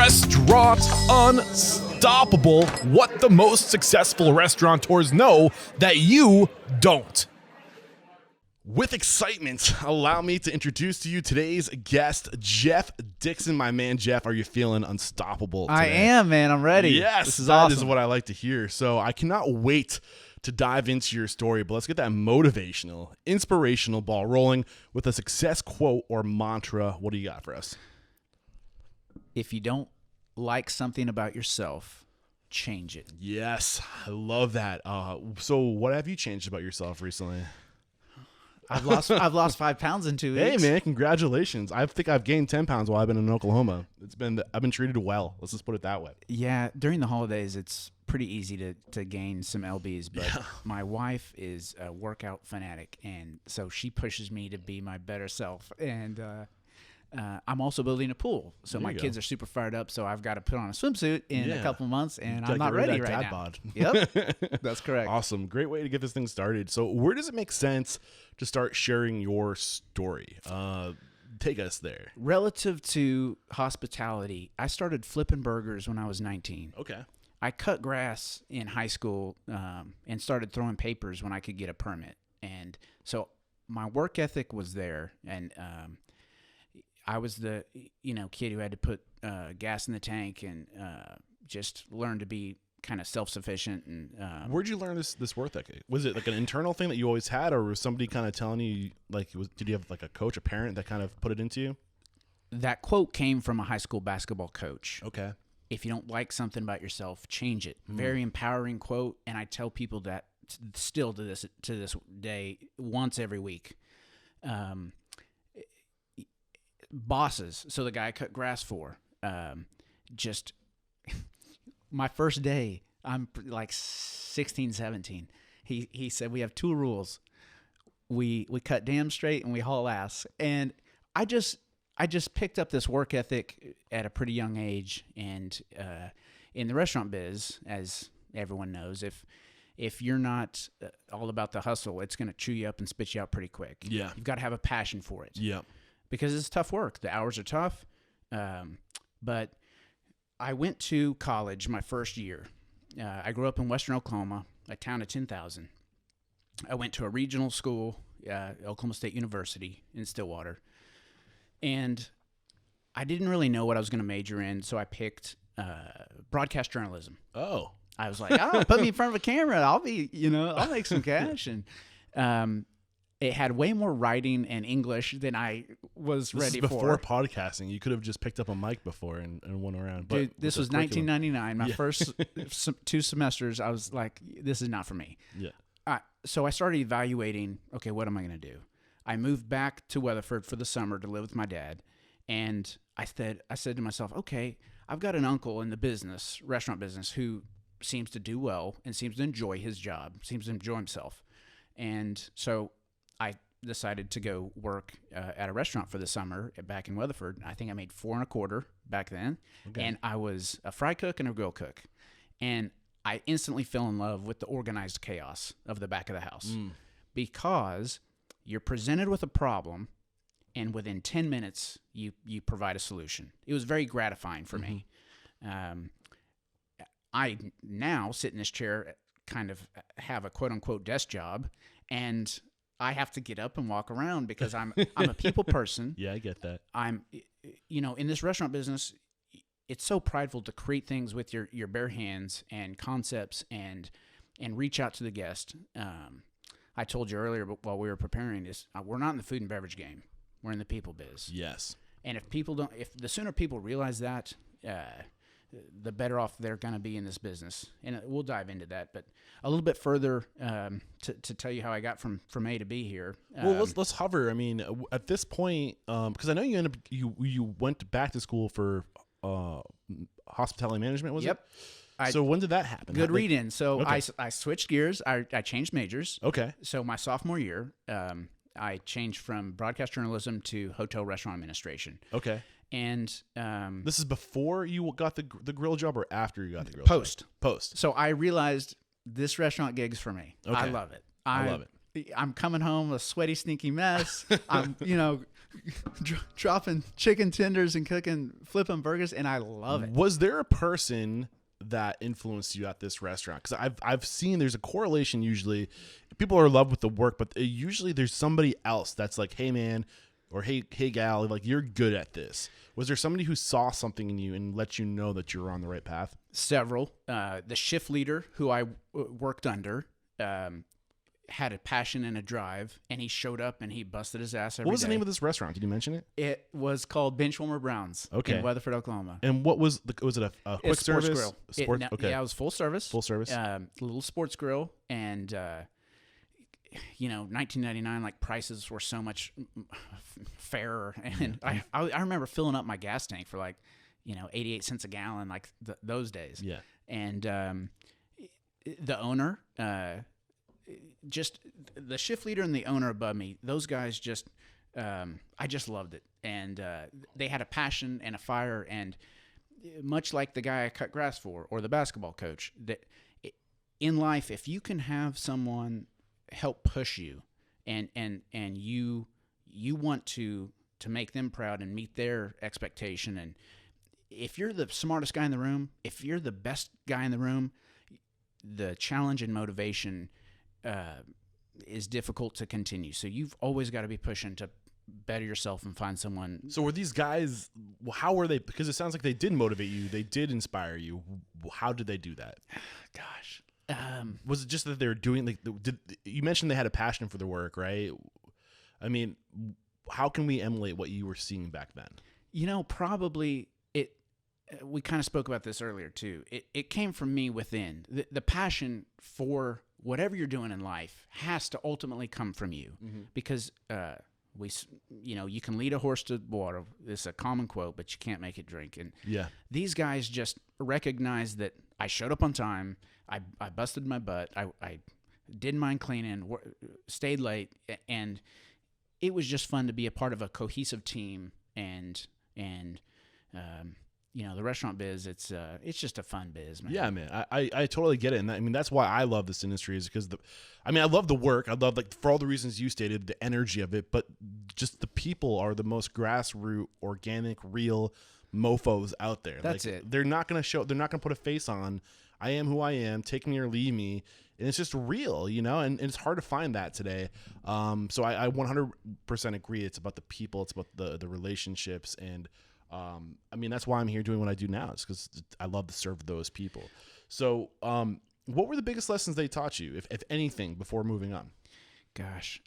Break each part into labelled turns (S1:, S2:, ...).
S1: Restaurant Unstoppable. What the most successful restaurateurs know that you don't. With excitement, allow me to introduce to you today's guest, Jeff Dixon. My man, Jeff, are you feeling unstoppable today?
S2: I am, man. I'm ready.
S1: Yes,
S2: this is
S1: that
S2: awesome.
S1: is what I like to hear. So I cannot wait to dive into your story, but let's get that motivational, inspirational ball rolling with a success quote or mantra. What do you got for us?
S2: If you don't like something about yourself, change it.
S1: Yes, I love that. So what have you changed about yourself recently?
S2: I've lost 5 pounds in 2 weeks.
S1: Hey man, congratulations. I think I've gained 10 pounds while I've been in Oklahoma. I've been treated well. Let's just put it that way.
S2: Yeah, during the holidays, it's pretty easy to gain some lbs, but my wife is a workout fanatic, and so she pushes me to be my better self. And I'm also building a pool, so my kids are super fired up. So I've got to put on a swimsuit in a couple months, and I'm not ready right now.
S1: Bod.
S2: Yep, that's correct.
S1: Awesome, great way to get this thing started. So where does it make sense to start sharing your story? Take us there.
S2: Relative to hospitality, I started flipping burgers when I was 19.
S1: Okay.
S2: I cut grass in high school and started throwing papers when I could get a permit. And so my work ethic was there, and I was the kid who had to put gas in the tank and just learn to be kind of self-sufficient. And
S1: where'd you learn this work ethic? Was it like an internal thing that you always had, or was somebody kind of telling you, did you have like a coach, a parent that kind of put it into you?
S2: That quote came from a high school basketball coach.
S1: Okay.
S2: If you don't like something about yourself, change it. Very empowering quote, and I tell people that still to this day once every week. Bosses, so the guy I cut grass for, just my first day, I'm like 16, 17. He said, we have 2 rules. We cut damn straight and we haul ass. And I just picked up this work ethic at a pretty young age. And in the restaurant biz, as everyone knows, if you're not all about the hustle, it's going to chew you up and spit you out pretty quick.
S1: Yeah.
S2: You've got to have a passion for it.
S1: Yeah.
S2: Because it's tough work. The hours are tough. But I went to college my first year. I grew up in Western Oklahoma, a town of 10,000. I went to a regional school, Oklahoma State University in Stillwater. And I didn't really know what I was going to major in, so I picked broadcast journalism.
S1: Oh.
S2: I was like, put me in front of a camera. I'll make some cash. And it had way more writing and English than I was ready for.
S1: Before podcasting, you could have just picked up a mic before and went around. But
S2: dude, this was 1999. My first 2 semesters, I was like, this is not for me.
S1: Yeah.
S2: So I started evaluating, okay, what am I going to do? I moved back to Weatherford for the summer to live with my dad. And I said to myself, okay, I've got an uncle in the restaurant business, who seems to do well and seems to enjoy his job, seems to enjoy himself. And so I decided to go work at a restaurant for the summer back in Weatherford. I think I made $4.25 back then. Okay. And I was a fry cook and a grill cook. And I instantly fell in love with the organized chaos of the back of the house because you're presented with a problem, and within 10 minutes, you provide a solution. It was very gratifying for me. I now sit in this chair, kind of have a quote-unquote desk job, and I have to get up and walk around because I'm a people person.
S1: Yeah, I get that.
S2: I'm, in this restaurant business, it's so prideful to create things with your bare hands and concepts and reach out to the guest. I told you earlier, but while we were preparing this, we're not in the food and beverage game. We're in the people biz.
S1: Yes. And
S2: if the sooner people realize that, the better off they're going to be in this business. And we'll dive into that, but a little bit further to tell you how I got from A to B here.
S1: Well, let's hover. I mean, at this point, because I know you went back to school for hospitality management, was it?
S2: Yep.
S1: So when did that happen?
S2: Good read in. So
S1: okay.
S2: I switched gears. I changed majors.
S1: Okay.
S2: So my sophomore year, I changed from broadcast journalism to hotel restaurant administration.
S1: Okay.
S2: And
S1: this is before you got the grill job or after you got the grill
S2: job? Post.
S1: Post.
S2: So I realized this restaurant gig's for me.
S1: Okay.
S2: I love it.
S1: I love it.
S2: I'm coming home a sweaty, stinky mess. I'm, dropping chicken tenders and flipping burgers, and I love it.
S1: Was there a person that influenced you at this restaurant? Because I've seen there's a correlation usually. People are in love with the work, but usually there's somebody else that's like, hey, man, or hey gal, like, you're good at this. Was there somebody who saw something in you and let you know that you were on the right path?
S2: Several. The shift leader who I worked under had a passion and a drive, and he showed up and he busted his ass every day.
S1: What was the name of this restaurant? Did you mention it?
S2: It was called Benchwarmer Browns in Weatherford, Oklahoma.
S1: And what was it a quick
S2: sports
S1: service?
S2: Grill. Yeah, it was full service.
S1: Full service.
S2: Little sports grill, and 1999, like, prices were so much fairer, and I remember filling up my gas tank for 88 cents a gallon, like those days.
S1: Yeah.
S2: And the owner, just the shift leader and the owner above me, those guys just, I just loved it. And they had a passion and a fire, and much like the guy I cut grass for or the basketball coach, that in life, if you can have someone help push you and you want to make them proud and meet their expectation, and if you're the smartest guy in the room, if you're the best guy in the room, the challenge and motivation is difficult to continue. So you've always got to be pushing to better yourself and find someone.
S1: So were these guys, how were they? Because it sounds like they did motivate you. They did inspire you. How did they do that?
S2: Gosh.
S1: Was it just that they were doing, you mentioned they had a passion for their work, right? I mean, how can we emulate what you were seeing back then?
S2: Probably we kind of spoke about this earlier too. It came from me within. The passion for whatever you're doing in life has to ultimately come from you, because you can lead a horse to water. It's a common quote, but you can't make it drink. And these guys just recognized that I showed up on time. I busted my butt. I didn't mind cleaning, stayed late, and it was just fun to be a part of a cohesive team. And the restaurant biz, it's just a fun biz, man.
S1: Yeah, man. I totally get it. And that's why I love this industry, is because I love the work. I love, for all the reasons you stated, the energy of it, but just the people are the most grassroots, organic, real mofos out there.
S2: That's it.
S1: They're not going to put a face on, I am who I am, take me or leave me. And it's just real, and it's hard to find that today. So I 100% agree. It's about the people. It's about the relationships. And that's why I'm here doing what I do now. It's because I love to serve those people. So what were the biggest lessons they taught you, if anything, before moving on?
S2: Gosh.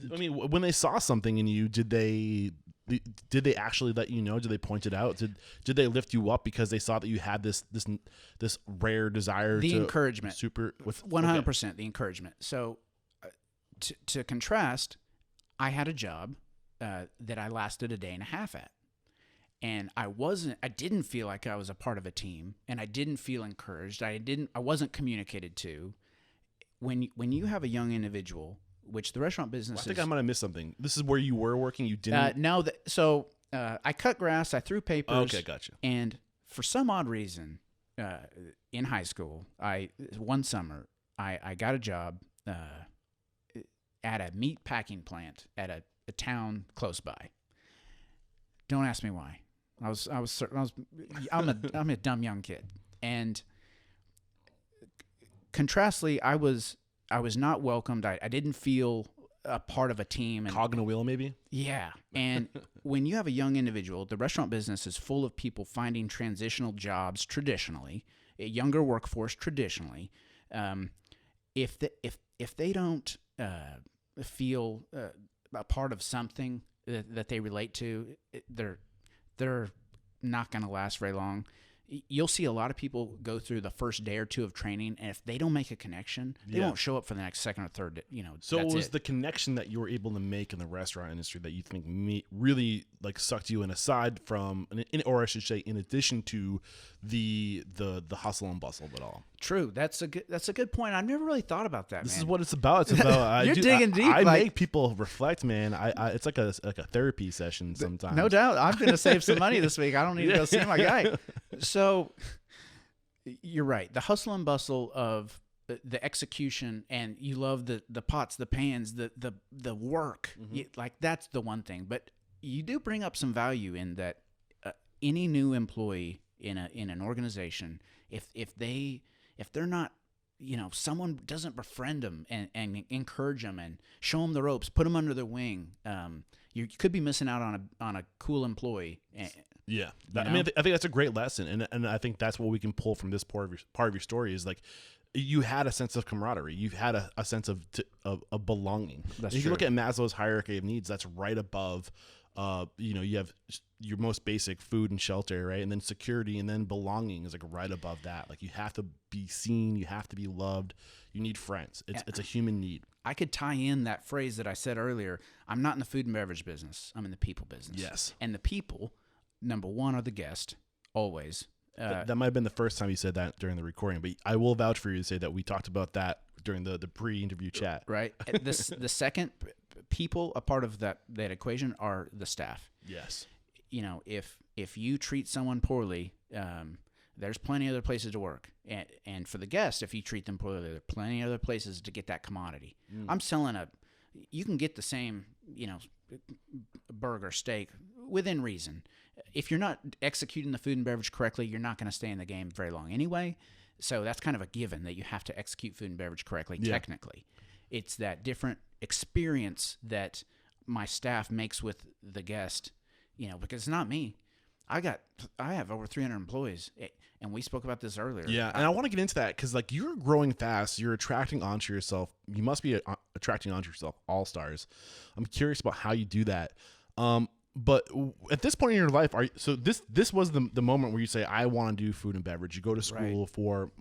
S1: When they saw something in you, did they actually let you know? Did they point it out? Did they lift you up because they saw that you had this rare desire?
S2: The encouragement,
S1: 100%.
S2: The encouragement. So to contrast, I had a job that I lasted a day and a half at, and I didn't feel like I was a part of a team, and I didn't feel encouraged. I wasn't communicated to. When you have a young individual, which the restaurant business
S1: I think I might have missed something. This is where you were working. You didn't.
S2: No. I cut grass. I threw papers.
S1: Okay, gotcha.
S2: And for some odd reason, in high school, one summer I got a job at a meat packing plant at a town close by. Don't ask me why. I'm a dumb young kid, and contrastly, I was not welcomed. I didn't feel a part of a team.
S1: Cog in a wheel, maybe?
S2: Yeah. And when you have a young individual, the restaurant business is full of people finding transitional jobs traditionally, a younger workforce traditionally. If they don't feel a part of something that they relate to, they're not going to last very long. You'll see a lot of people go through the first day or two of training, and if they don't make a connection, they won't show up for the next second or third.
S1: So it was the connection that you were able to make in the restaurant industry that you think really sucked you in, aside from, or I should say, in addition to the hustle and bustle of it all.
S2: True. That's a good point. I've never really thought about that.
S1: This is what it's about. It's about.
S2: You're digging deep.
S1: I make people reflect, man. It's like a therapy session sometimes.
S2: No doubt. I'm going to save some money this week. I don't need to go see my guy. So you're right. The hustle and bustle of the execution, and you love the pots, the pans, the work. Like that's the one thing. But you do bring up some value in that. Any new employee in an organization, if they're not, someone doesn't befriend them and encourage them and show them the ropes, put them under their wing, you could be missing out on a cool employee.
S1: Yeah, I mean, I think that's a great lesson, and I think that's what we can pull from this part of your story is like you had a sense of camaraderie, you've had a sense of belonging. If you look at Maslow's hierarchy of needs, that's right above. You have your most basic food and shelter, right? And then security, and then belonging is like right above that. Like you have to be seen, you have to be loved, you need friends. It's a human need.
S2: I could tie in that phrase that I said earlier. I'm not in the food and beverage business. I'm in the people business.
S1: Yes.
S2: And the people, number one, are the guest, always.
S1: That might have been the first time you said that during the recording, but I will vouch for you to say that we talked about that during the pre-interview chat.
S2: Right. The second people, a part of that equation, are the staff.
S1: Yes.
S2: If you treat someone poorly, there's plenty of other places to work. And for the guests, if you treat them poorly, there are plenty of other places to get that commodity. I'm selling you can get the same, burger, steak within reason. If you're not executing the food and beverage correctly, you're not going to stay in the game very long anyway. So that's kind of a given that you have to execute food and beverage correctly, technically. It's that different experience that my staff makes with the guest, because it's not me. I have over 300 employees, and we spoke about this earlier.
S1: Yeah, and I want to get into that because like you're growing fast, you're attracting onto yourself. You must be attracting onto yourself all-stars. I'm curious about how you do that. But at this point in your life, this was the moment where you say, I want to do food and beverage. You go to school for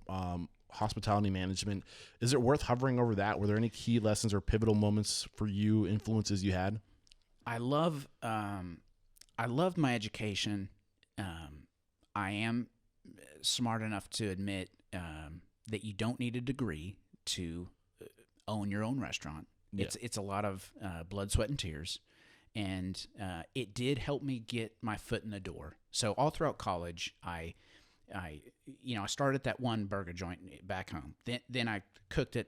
S1: hospitality management. Is it worth hovering over that? Were there any key lessons or pivotal moments for you, influences you had?
S2: I loved my education. I am smart enough to admit that you don't need a degree to own your own restaurant. Yeah. It's a lot of blood, sweat, and tears. And it did help me get my foot in the door. So all throughout college, I started at that one burger joint back home. Then I cooked at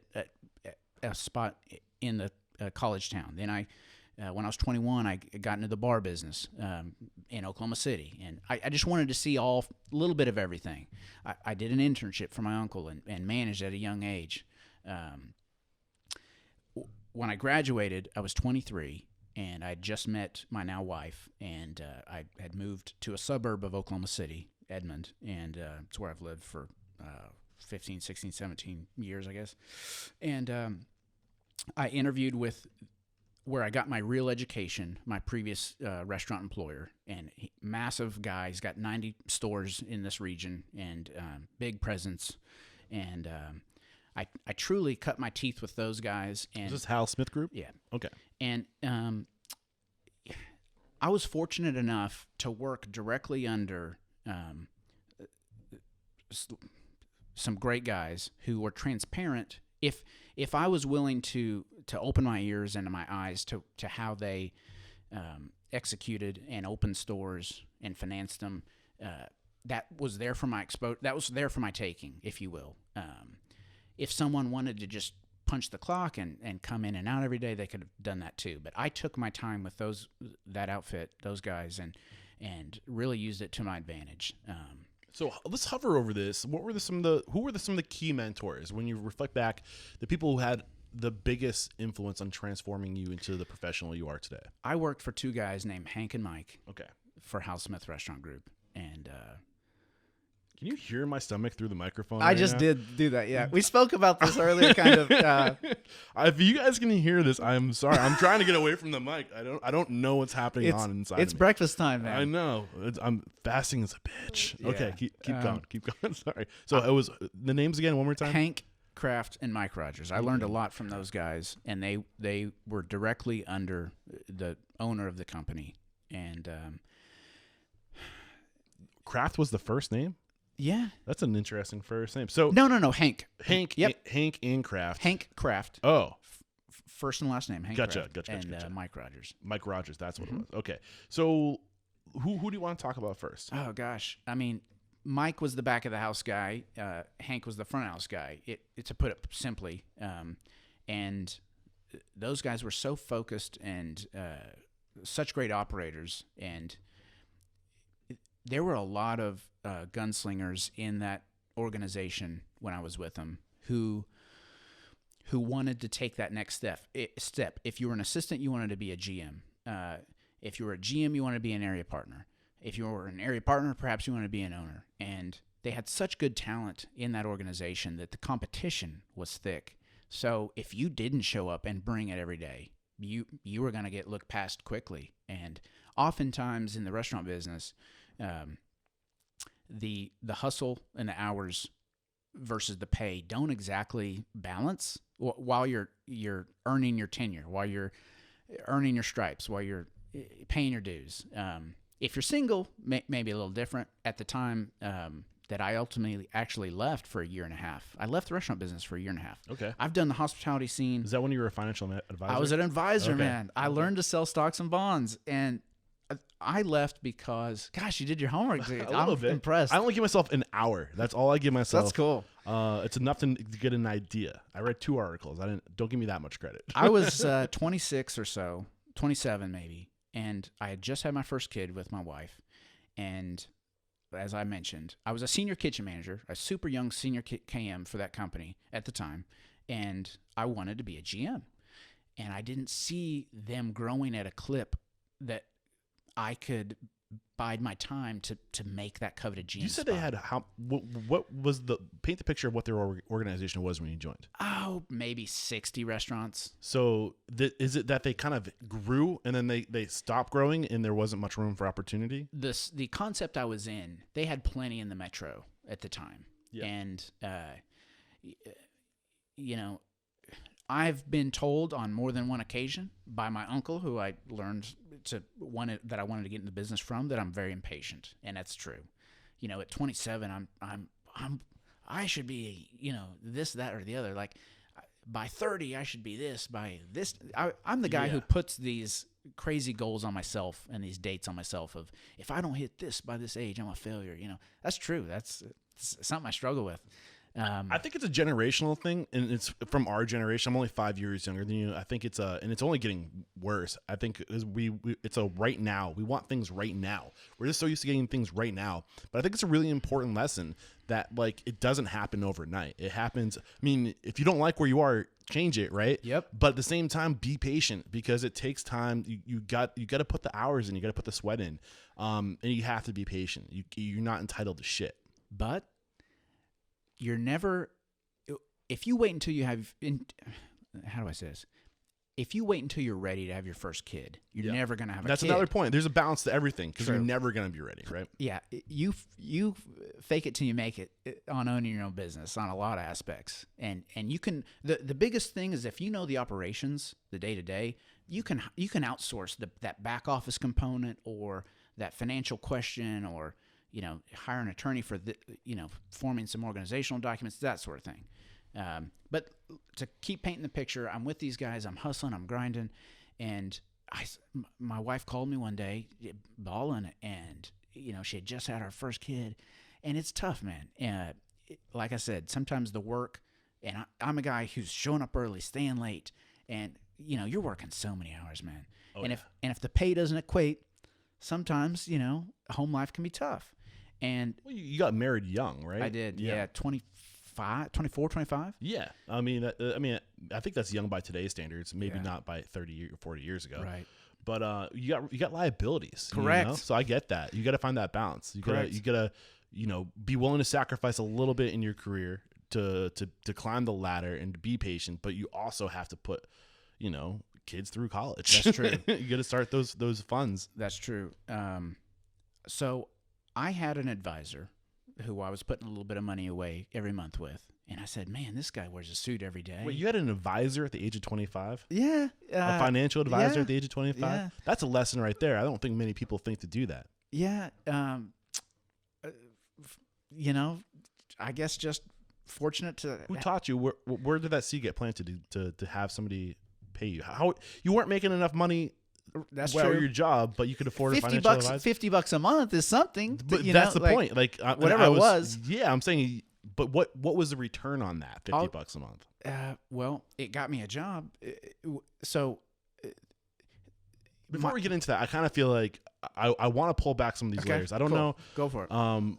S2: a spot in the college town. Then when I was 21, I got into the bar business in Oklahoma City. And I just wanted to see a little bit of everything. I did an internship for my uncle and managed at a young age. When I graduated, I was 23. And I just met my now wife, and I had moved to a suburb of Oklahoma City, Edmond, and it's where I've lived for 15, 16, 17 years, I guess. And I interviewed with where I got my real education, my previous restaurant employer, and massive guy. He's got 90 stores in this region and big presence, and I truly cut my teeth with those guys. And
S1: is this Hal Smith Group?
S2: Yeah.
S1: Okay.
S2: And I was fortunate enough to work directly under some great guys who were transparent. If I was willing to open my ears and my eyes to how they executed and opened stores and financed them, that was there for my that was there for my taking, if you will. If someone wanted to just punch the clock and come in and out every day, they could have done that too. But I took my time with that outfit, those guys, and really used it to my advantage.
S1: So let's hover over this. Who were some of the key mentors when you reflect back, the people who had the biggest influence on transforming you into the professional you are today?
S2: I worked for two guys named Hank and Mike.
S1: Okay.
S2: For Hal Smith Restaurant Group, and
S1: can you hear my stomach through the microphone?
S2: I just did do that. Yeah, we spoke about this earlier. Kind of.
S1: If you guys can hear this, I'm sorry. I'm trying to get away from the mic. I don't know what's happening inside.
S2: It's breakfast time, man.
S1: I know. I'm fasting as a bitch.
S2: Yeah.
S1: Okay, keep going. Keep going. Sorry. So it was the names again one more time.
S2: Hank Kraft and Mike Rogers. I learned a lot from those guys, and they were directly under the owner of the company. And
S1: Kraft was the first name.
S2: Yeah,
S1: that's an interesting first name. So
S2: no, Hank.
S1: Yep. Hank and Kraft.
S2: Hank Kraft.
S1: Oh,
S2: first and last name. Hank
S1: Gotcha.
S2: Kraft. And Mike Rogers.
S1: Mike Rogers. That's what it was. Okay. So who do you want to talk about first?
S2: Oh gosh, I mean, Mike was the back of the house guy. Hank was the front of house guy. To put it simply, and those guys were so focused and such great operators. And there were a lot of gunslingers in that organization when I was with them who wanted to take that next step. If you were an assistant, you wanted to be a GM. If you were a GM, you wanted to be an area partner. If you were an area partner, perhaps you wanted to be an owner. And they had such good talent in that organization that the competition was thick. So if you didn't show up and bring it every day, you were going to get looked past quickly. And oftentimes in the restaurant business, the hustle and the hours versus the pay don't exactly balance while you're earning your tenure, while you're earning your stripes, while you're paying your dues. If you're single, maybe a little different. At the time that I ultimately actually left for a year and a half, I left the restaurant business for a year and a half.
S1: Okay.
S2: I've done the hospitality scene.
S1: Is that when you were a financial advisor?
S2: I was an advisor,
S1: Okay.
S2: man. I learned to sell stocks and bonds, and I left because, gosh, you did your homework, dude.
S1: A little bit.
S2: Impressed.
S1: I only give myself an hour. That's all I give myself.
S2: That's cool.
S1: It's enough to get an idea. I read 2 articles. Don't give me that much credit.
S2: I was 26 or so, 27 maybe, and I had just had my first kid with my wife. And as I mentioned, I was a senior kitchen manager, a super young senior KM for that company at the time, and I wanted to be a GM. And I didn't see them growing at a clip that I could bide my time to make that coveted GM
S1: You said
S2: spot.
S1: they had what was paint the picture of what their organization was when you joined?
S2: Oh, maybe 60 restaurants.
S1: So is it that they kind of grew and then they stopped growing and there wasn't much room for opportunity?
S2: The concept I was in, they had plenty in the metro at the time.
S1: Yeah.
S2: And, I've been told on more than one occasion by my uncle, who I learned that I wanted to get into the business from, that I'm very impatient, and that's true. At 27, I should be, this, that, or the other. Like by 30, I should be this. By this, I'm the guy who puts these crazy goals on myself and these dates on myself of, if I don't hit this by this age, I'm a failure. That's true. It's something I struggle with.
S1: I think it's a generational thing, and it's from our generation. I'm only 5 years younger than you. I think it's and it's only getting worse. I think it's a right now. We want things right now. We're just so used to getting things right now. But I think it's a really important lesson that it doesn't happen overnight. It happens. I mean, if you don't like where you are, change it, right?
S2: Yep.
S1: But at the same time, be patient because it takes time. You got to put the hours in. You got to put the sweat in, and you have to be patient. You're not entitled to shit.
S2: But you're never, if you wait until you have, how do I say this? If you wait until you're ready to have your first kid, you're never going to have a kid.
S1: That's another point. There's a balance to everything because you're
S2: True.
S1: never going to be ready, right?
S2: Yeah. You fake it till you make it on owning your own business on a lot of aspects. And you can, the biggest thing is if you know the operations, the day to day, you can outsource that back office component or that financial question or, hire an attorney for forming some organizational documents, that sort of thing. But to keep painting the picture, I'm with these guys, I'm hustling, I'm grinding, and my wife called me one day, bawling, and she had just had our first kid, and it's tough, man. Like I said, sometimes the work, and I'm a guy who's showing up early, staying late, and you're working so many hours, man.
S1: Oh,
S2: and
S1: yeah.
S2: if the pay doesn't equate, sometimes home life can be tough. And
S1: Well, you got married young, right?
S2: I did, yeah, 24, 25.
S1: Yeah. I mean, I think that's young by today's standards. Maybe
S2: Yeah.
S1: not by 30 or 40 years ago.
S2: Right.
S1: But you got liabilities.
S2: Correct.
S1: So I get that. You got to find that balance. You gotta be willing to sacrifice a little bit in your career to climb the ladder and to be patient. But you also have to put kids through college.
S2: That's true.
S1: You got to start those funds.
S2: That's true. So I had an advisor who I was putting a little bit of money away every month with. And I said, man, this guy wears a suit every day.
S1: Wait, you had an advisor at the age of 25?
S2: Yeah.
S1: A financial advisor
S2: yeah,
S1: at the age of 25?
S2: yeah.
S1: That's a lesson right there. I don't think many people think to do that.
S2: Yeah. I guess just fortunate to.
S1: Who taught you? Where did that seed get planted to have somebody pay you? How you weren't making enough money
S2: That's
S1: well
S2: true.
S1: your job, but you could afford a financial advisor.
S2: $50 a month is something.
S1: But that's the point. Like
S2: whatever it was.
S1: Yeah, I'm saying. But what was the return on that? $50 a month.
S2: Well, it got me a job. So
S1: before we get into that, I kind of feel like I want to pull back some of these layers. I don't know.
S2: Go for it.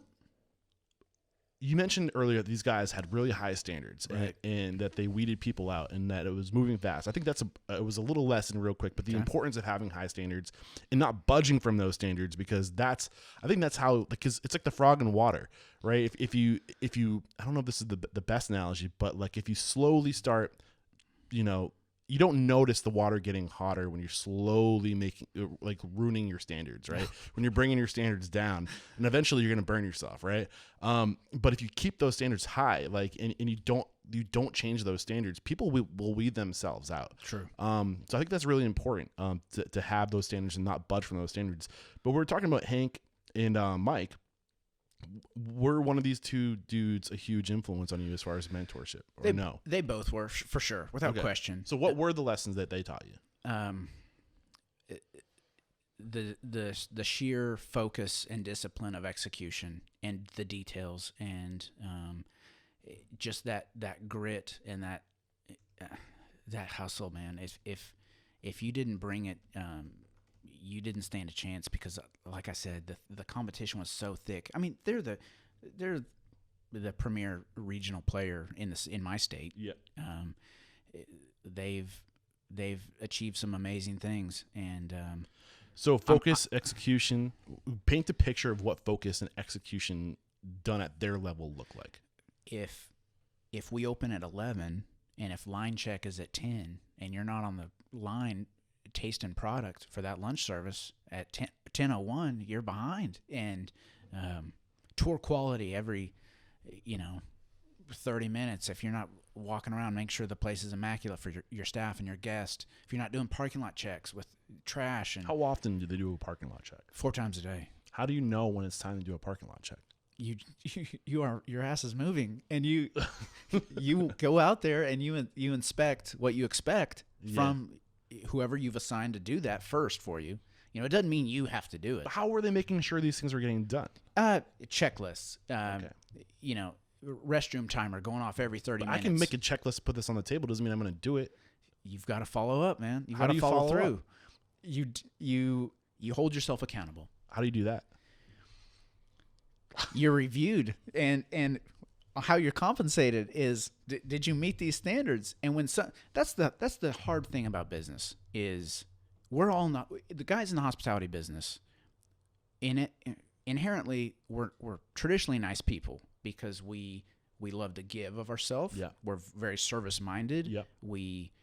S1: You mentioned earlier that these guys had really high standards,
S2: Right.
S1: and that they weeded people out, and that it was moving fast. I think it was a little lesson real quick, but the importance of having high standards and not budging from those standards, because I think that's how, because it's like the frog in water, right? If you I don't know if this is the best analogy, but like if you slowly start, you don't notice the water getting hotter when you're slowly ruining your standards, right? When you're bringing your standards down, and eventually you're going to burn yourself, right? But if you keep those standards high, and you don't change those standards, people will weed themselves out.
S2: True.
S1: So I think that's really important, to have those standards and not budge from those standards. But we're talking about Hank and Mike. Were one of these two dudes a huge influence on you as far as mentorship, or no?
S2: They both were, for sure, without question.
S1: So what were the lessons that they taught you?
S2: The sheer focus and discipline of execution and the details, and just that grit and that hustle, man. If you didn't bring it, you didn't stand a chance, because, like I said, the competition was so thick. I mean, they're the premier regional player in my state.
S1: Yeah.
S2: They've achieved some amazing things, and
S1: so focus, execution. Paint a picture of what focus and execution done at their level look like.
S2: If we open at 11, and if line check is at 10, and you're not on the line tasting product for that lunch service at 10:01, you're behind. And tour quality every 30 minutes. If you're not walking around, make sure the place is immaculate for your staff and your guest. If you're not doing parking lot checks with trash. And
S1: how often do they do a parking lot check?
S2: 4 times a day.
S1: How do you know when it's time to do a parking lot check?
S2: Your ass is moving, and you go out there and you inspect what you expect from whoever you've assigned to do that first for you. It doesn't mean you have to do it.
S1: But how are they making sure these things are getting done?
S2: Checklists. Restroom timer going off every 30 minutes.
S1: I can make a checklist, put this on the table. Doesn't mean I'm going to do it.
S2: You've got to follow up, man. You've
S1: How
S2: got
S1: do
S2: to
S1: you
S2: follow
S1: follow
S2: through. You hold yourself accountable.
S1: How do you do that?
S2: You're reviewed, and how you're compensated is, did you meet these standards? And that's the hard thing about business is we're all not the guys in the hospitality business. In it, inherently, we're traditionally nice people, because we love to give of ourselves.
S1: Yeah.
S2: We're very service minded.
S1: Yeah.
S2: We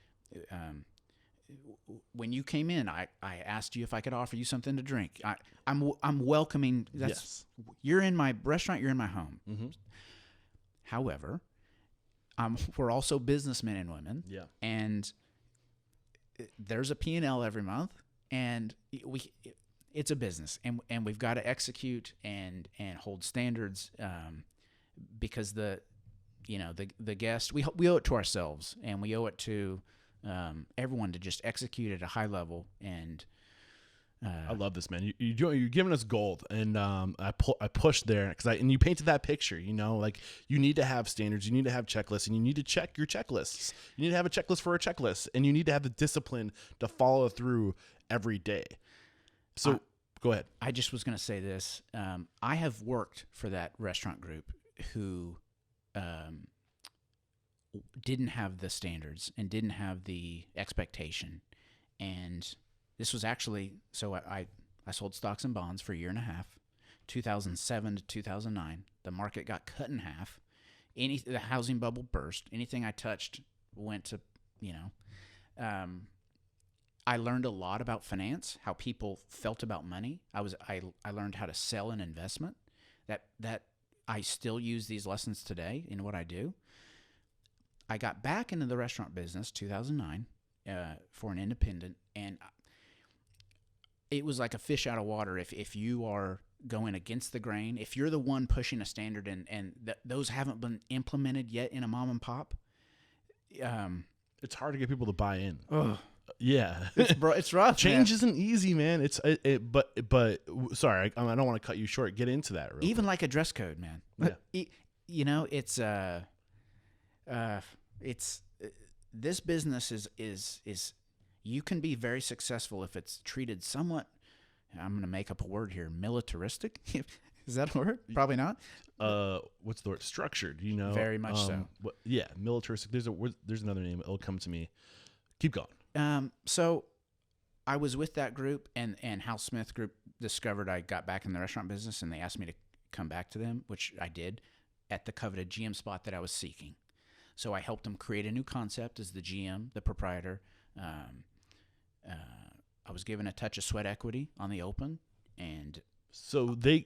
S2: when you came in, I asked you if I could offer you something to drink. I'm welcoming.
S1: Yes.
S2: You're in my restaurant. You're in my home.
S1: Mm-hmm.
S2: However, we're also businessmen and women.
S1: Yeah.
S2: And there's a P&L every month, and it's a business, and we've got to execute and hold standards, because the guest, we owe it to ourselves, and we owe it to everyone to just execute at a high level. And
S1: I love this, man. You're giving us gold, and I pushed there and you painted that picture. Like, you need to have standards, you need to have checklists, and you need to check your checklists. You need to have a checklist for a checklist, and you need to have the discipline to follow through every day. So go ahead.
S2: I just was going to say this. I have worked for that restaurant group who didn't have the standards and didn't have the expectation, and this was actually, so I sold stocks and bonds for a year and a half, 2007 to 2009. The market got cut in half. The housing bubble burst. Anything I touched went to, I learned a lot about finance, how people felt about money. I learned how to sell an investment. That I still use these lessons today in what I do. I got back into the restaurant business 2009 for an independent, and it was like a fish out of water. If you are going against the grain, if you're the one pushing a standard and those haven't been implemented yet in a mom and pop,
S1: it's hard to get people to buy in. Yeah.
S2: It's rough.
S1: Change
S2: man.
S1: isn't easy, man. But sorry, I don't want to cut you short. Get into that. Real
S2: Even like a dress code, man.
S1: Yeah.
S2: It's this business is you can be very successful if it's treated somewhat. I'm going to make up a word here. Militaristic. Is that a word? Probably not.
S1: What's the word? Structured. You know,
S2: Very much so.
S1: Yeah, militaristic. There's another name. It'll come to me. Keep going.
S2: So I was with that group, and Hal Smith Group discovered I got back in the restaurant business, and they asked me to come back to them, which I did at the coveted GM spot that I was seeking. So I helped them create a new concept as the GM, the proprietor. I was given a touch of sweat equity on the open, and
S1: so they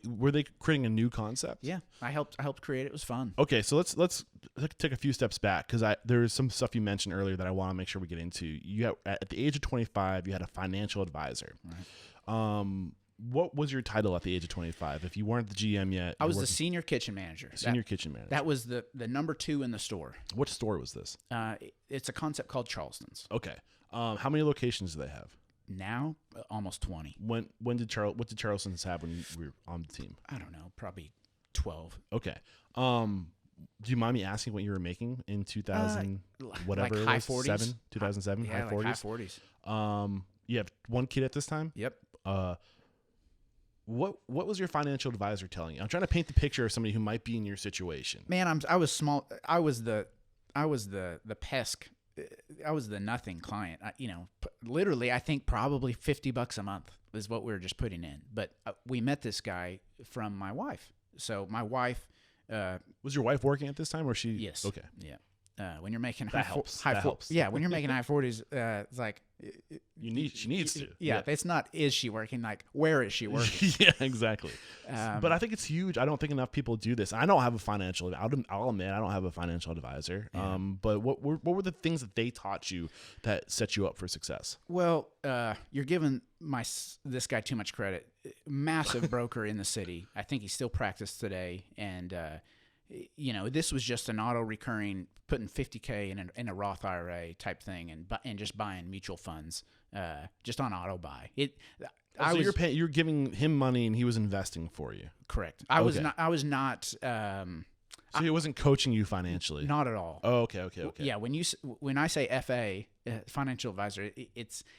S1: creating a new concept.
S2: yeah, I helped create it. It was fun.
S1: Okay, so let's take a few steps back because there's some stuff you mentioned earlier that I want to make sure we get into. You at the age of 25, you had a financial advisor. Right. What was your title at the age of 25? If you weren't the GM yet,
S2: I was the senior kitchen manager.
S1: Kitchen manager.
S2: That was the number 2 in the store.
S1: What store was this?
S2: It's a concept called Charleston's.
S1: Okay. How many locations do they have?
S2: Now, almost 20.
S1: What did Charleston's have when you were on the team?
S2: I don't know, probably 12.
S1: Okay. Do you mind me asking what you were making in 2000, whatever
S2: like
S1: it
S2: high
S1: was,
S2: 40s?
S1: 2007,
S2: Yeah,
S1: high 40s?
S2: like high 40s.
S1: You have one kid at this time?
S2: Yep.
S1: What was your financial advisor telling you? I'm trying to paint the picture of somebody who might be in your situation.
S2: Man, I was small. I was the pesk. I was the nothing client. Literally, I think probably $50 a month is what we were just putting in. But we met this guy from my wife. So my wife
S1: was your wife working at this time, or she?
S2: Yes.
S1: Okay.
S2: Yeah. When you're making
S1: that helps.
S2: Yeah, when you're making high 40s, it's like
S1: she needs to.
S2: Yeah, it's not is she working, like where is she working?
S1: Yeah, exactly. But I think it's huge. I don't think enough people do this. I don't have a financial. I'll admit I don't have a financial advisor. Yeah. But what were the things that they taught you that set you up for success?
S2: Well, you're giving this guy too much credit. Massive broker in the city. I think he still practices today, and this was just an auto recurring, putting $50K in a Roth IRA type thing, and just buying mutual funds, just on auto buy.
S1: You're giving him money and he was investing for you.
S2: Correct. I was not.
S1: So he wasn't coaching you financially.
S2: Not at all.
S1: Oh, okay.
S2: Yeah. When I say FA, financial advisor,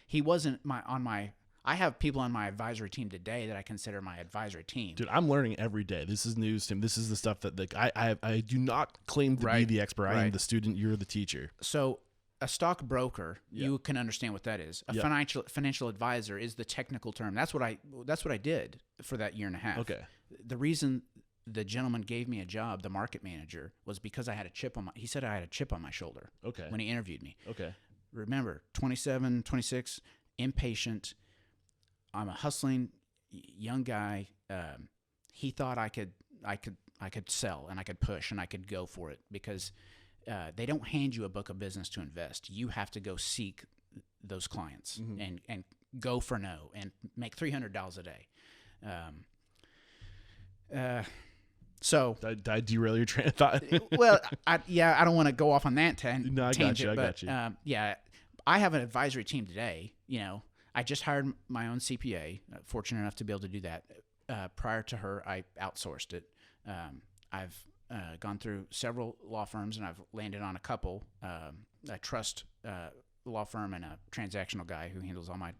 S2: he wasn't on my. I have people on my advisory team today that I consider my advisory team.
S1: Dude, I'm learning every day. This is news to me. This is the stuff that I do not claim to be the expert. I am the student. You're the teacher.
S2: So a stockbroker, you can understand what that is. A financial advisor is the technical term. That's what I did for that year and a half.
S1: Okay.
S2: The reason the gentleman gave me a job, the market manager, was because I had a chip on he said I had a chip on my shoulder.
S1: Okay.
S2: When he interviewed me.
S1: Okay.
S2: Remember, 27, 26, impatient. I'm a hustling young guy. He thought I could sell and I could push and I could go for it because they don't hand you a book of business to invest. You have to go seek those clients and go for no and make $300 a day. So
S1: did I derail your train of thought?
S2: Well, I don't want to go off on that tangent.
S1: No, I got you.
S2: I have an advisory team today. I just hired my own CPA. Fortunate enough to be able to do that. Prior to her, I outsourced it. I've gone through several law firms, and I've landed on a couple. A trust law firm and a transactional guy who handles all my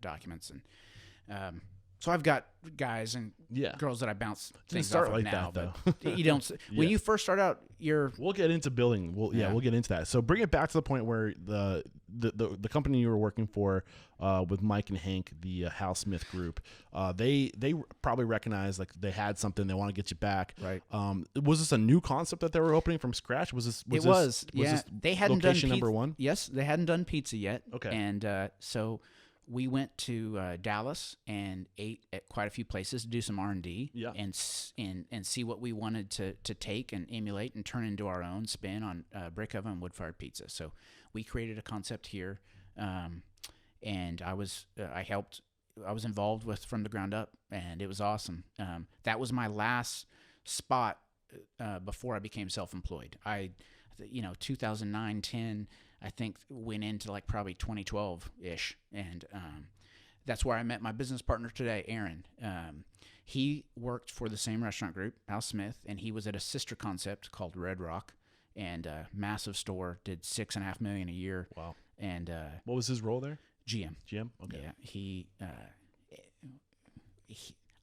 S2: documents. And so I've got guys and girls that I bounce things off of now.
S1: That,
S2: but you don't. When you first start out,
S1: We'll get into billing. We'll get into that. So bring it back to the point where the company you were working for with Mike and Hank, the Hal Smith Group, they probably recognized like they had something. They want to get you back.
S2: Right.
S1: Was this a new concept that they were opening from scratch?
S2: They hadn't done pizza.
S1: Number one.
S2: Yes, they hadn't done pizza yet.
S1: Okay.
S2: And so we went to Dallas and ate at quite a few places to do some R&D and see what we wanted to take and emulate and turn into our own spin on brick oven and wood-fired pizza. So we created a concept here, and I was involved with from the ground up, and it was awesome. That was my last spot before I became self-employed. 2009, 10. I think went into like probably 2012-ish. And that's where I met my business partner today, Aaron. He worked for the same restaurant group, Al Smith, and he was at a sister concept called Red Rock, and massive store, did $6.5 million a year.
S1: Wow.
S2: And
S1: what was his role there?
S2: GM.
S1: GM? Okay.
S2: Yeah. He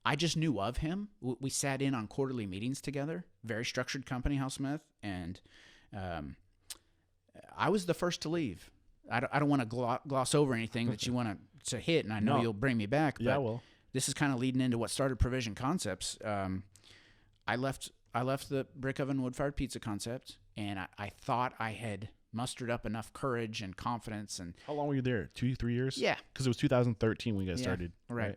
S2: I just knew of him. We sat in on quarterly meetings together, very structured company, Al Smith, and I was the first to leave. I don't want to gloss over anything that you want to hit, and I know you'll bring me back. But
S1: yeah, well,
S2: this is kind of leading into what started Provision Concepts. I left the brick oven wood-fired pizza concept, and I thought I had mustered up enough courage and confidence. And
S1: how long were you there? 2-3 years?
S2: Yeah.
S1: Because it was 2013 when you guys started.
S2: Right.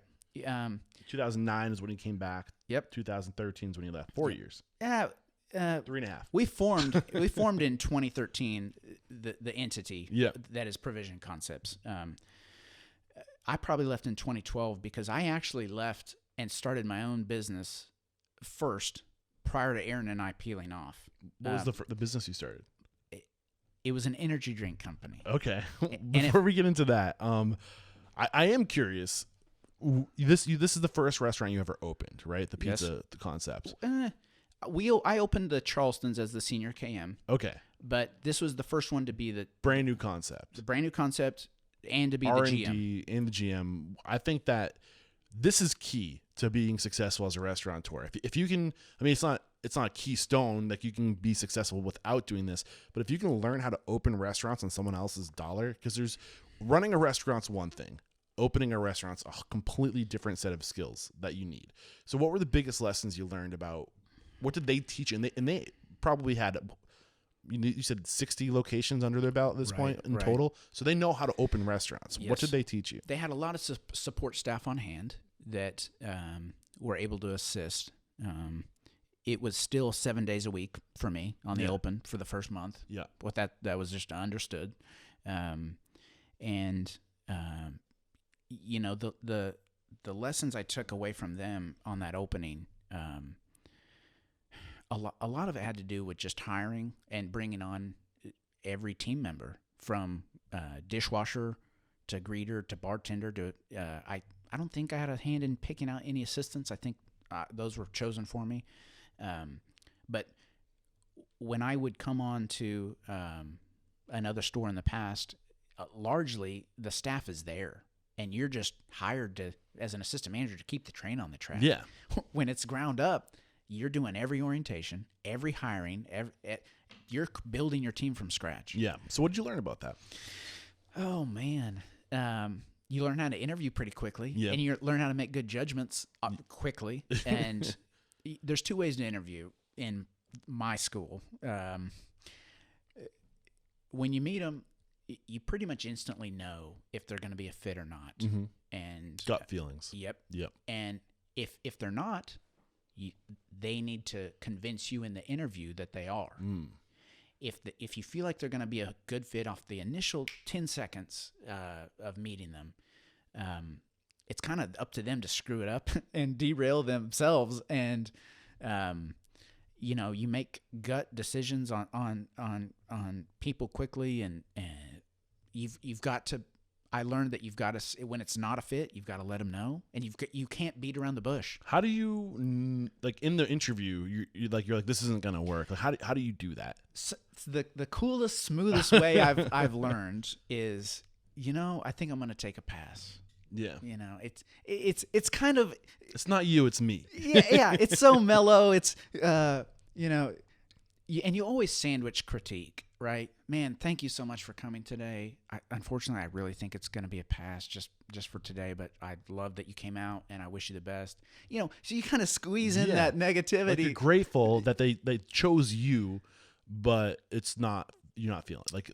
S1: 2009 is when he came back.
S2: Yep.
S1: 2013 is when he left. 4 years. 3.5.
S2: We formed in 2013 the entity that is Provision Concepts. I probably left in 2012 because I actually left and started my own business first prior to Aaron and I peeling off.
S1: What was the business you started?
S2: It was an energy drink company.
S1: Okay. Before we get into that, I am curious. This is the first restaurant you ever opened, right? The pizza the concept.
S2: I opened the Charleston's as the senior KM.
S1: Okay.
S2: But this was the first one to be the
S1: brand new concept.
S2: The brand new concept and to be
S1: R&D
S2: the GM.
S1: And the GM. I think that this is key to being successful as a restaurateur. If you can, I mean, it's not a keystone, like you can be successful without doing this, but if you can learn how to open restaurants on someone else's dollar, because running a restaurant's one thing. Opening a restaurant's a completely different set of skills that you need. So what were the biggest lessons you learned about, what did they teach? And they probably had, you said 60 locations under their belt at this point in total. So they know how to open restaurants. Yes. What did they teach you?
S2: They had a lot of support staff on hand that were able to assist. It was still 7 days a week for me on the open for the first month.
S1: Yeah.
S2: What that was just understood. You know, the lessons I took away from them on that opening, a lot of it had to do with just hiring and bringing on every team member, from dishwasher to greeter to bartender to I don't think I had a hand in picking out any assistants. I think those were chosen for me. But when I would come on to another store in the past, largely the staff is there. And you're just hired as an assistant manager to keep the train on the track.
S1: Yeah.
S2: When it's ground up, you're doing every orientation, every hiring, you're building your team from scratch.
S1: Yeah. So what did you learn about that?
S2: Oh, man. You learn how to interview pretty quickly.
S1: Yeah.
S2: And you learn how to make good judgments quickly. And there's 2 ways to interview in my school. When you meet them, you pretty much instantly know if they're going to be a fit or not.
S1: Mm-hmm.
S2: And
S1: gut feelings.
S2: Yep.
S1: Yep.
S2: And if they're not, they need to convince you in the interview that they are.
S1: Mm.
S2: If you feel like they're going to be a good fit off the initial 10 seconds of meeting them, it's kind of up to them to screw it up and derail themselves. And you make gut decisions on people quickly, and you've got to. I learned that you've got to, when it's not a fit, you've got to let them know, and you can't beat around the bush.
S1: How do you, like in the interview, you're like this isn't gonna work? Like how do you do that?
S2: So the coolest, smoothest way I've learned is, I think I'm gonna take a pass.
S1: Yeah.
S2: It's kind of,
S1: it's not you, it's me.
S2: yeah. It's so mellow. It's and you always sandwich critique. Right, man. Thank you so much for coming today. Unfortunately, I really think it's going to be a pass just for today. But I love that you came out, and I wish you the best. So you kind of squeeze in that negativity.
S1: Like you're grateful that they chose you, but it's not, you're not feeling it. Like,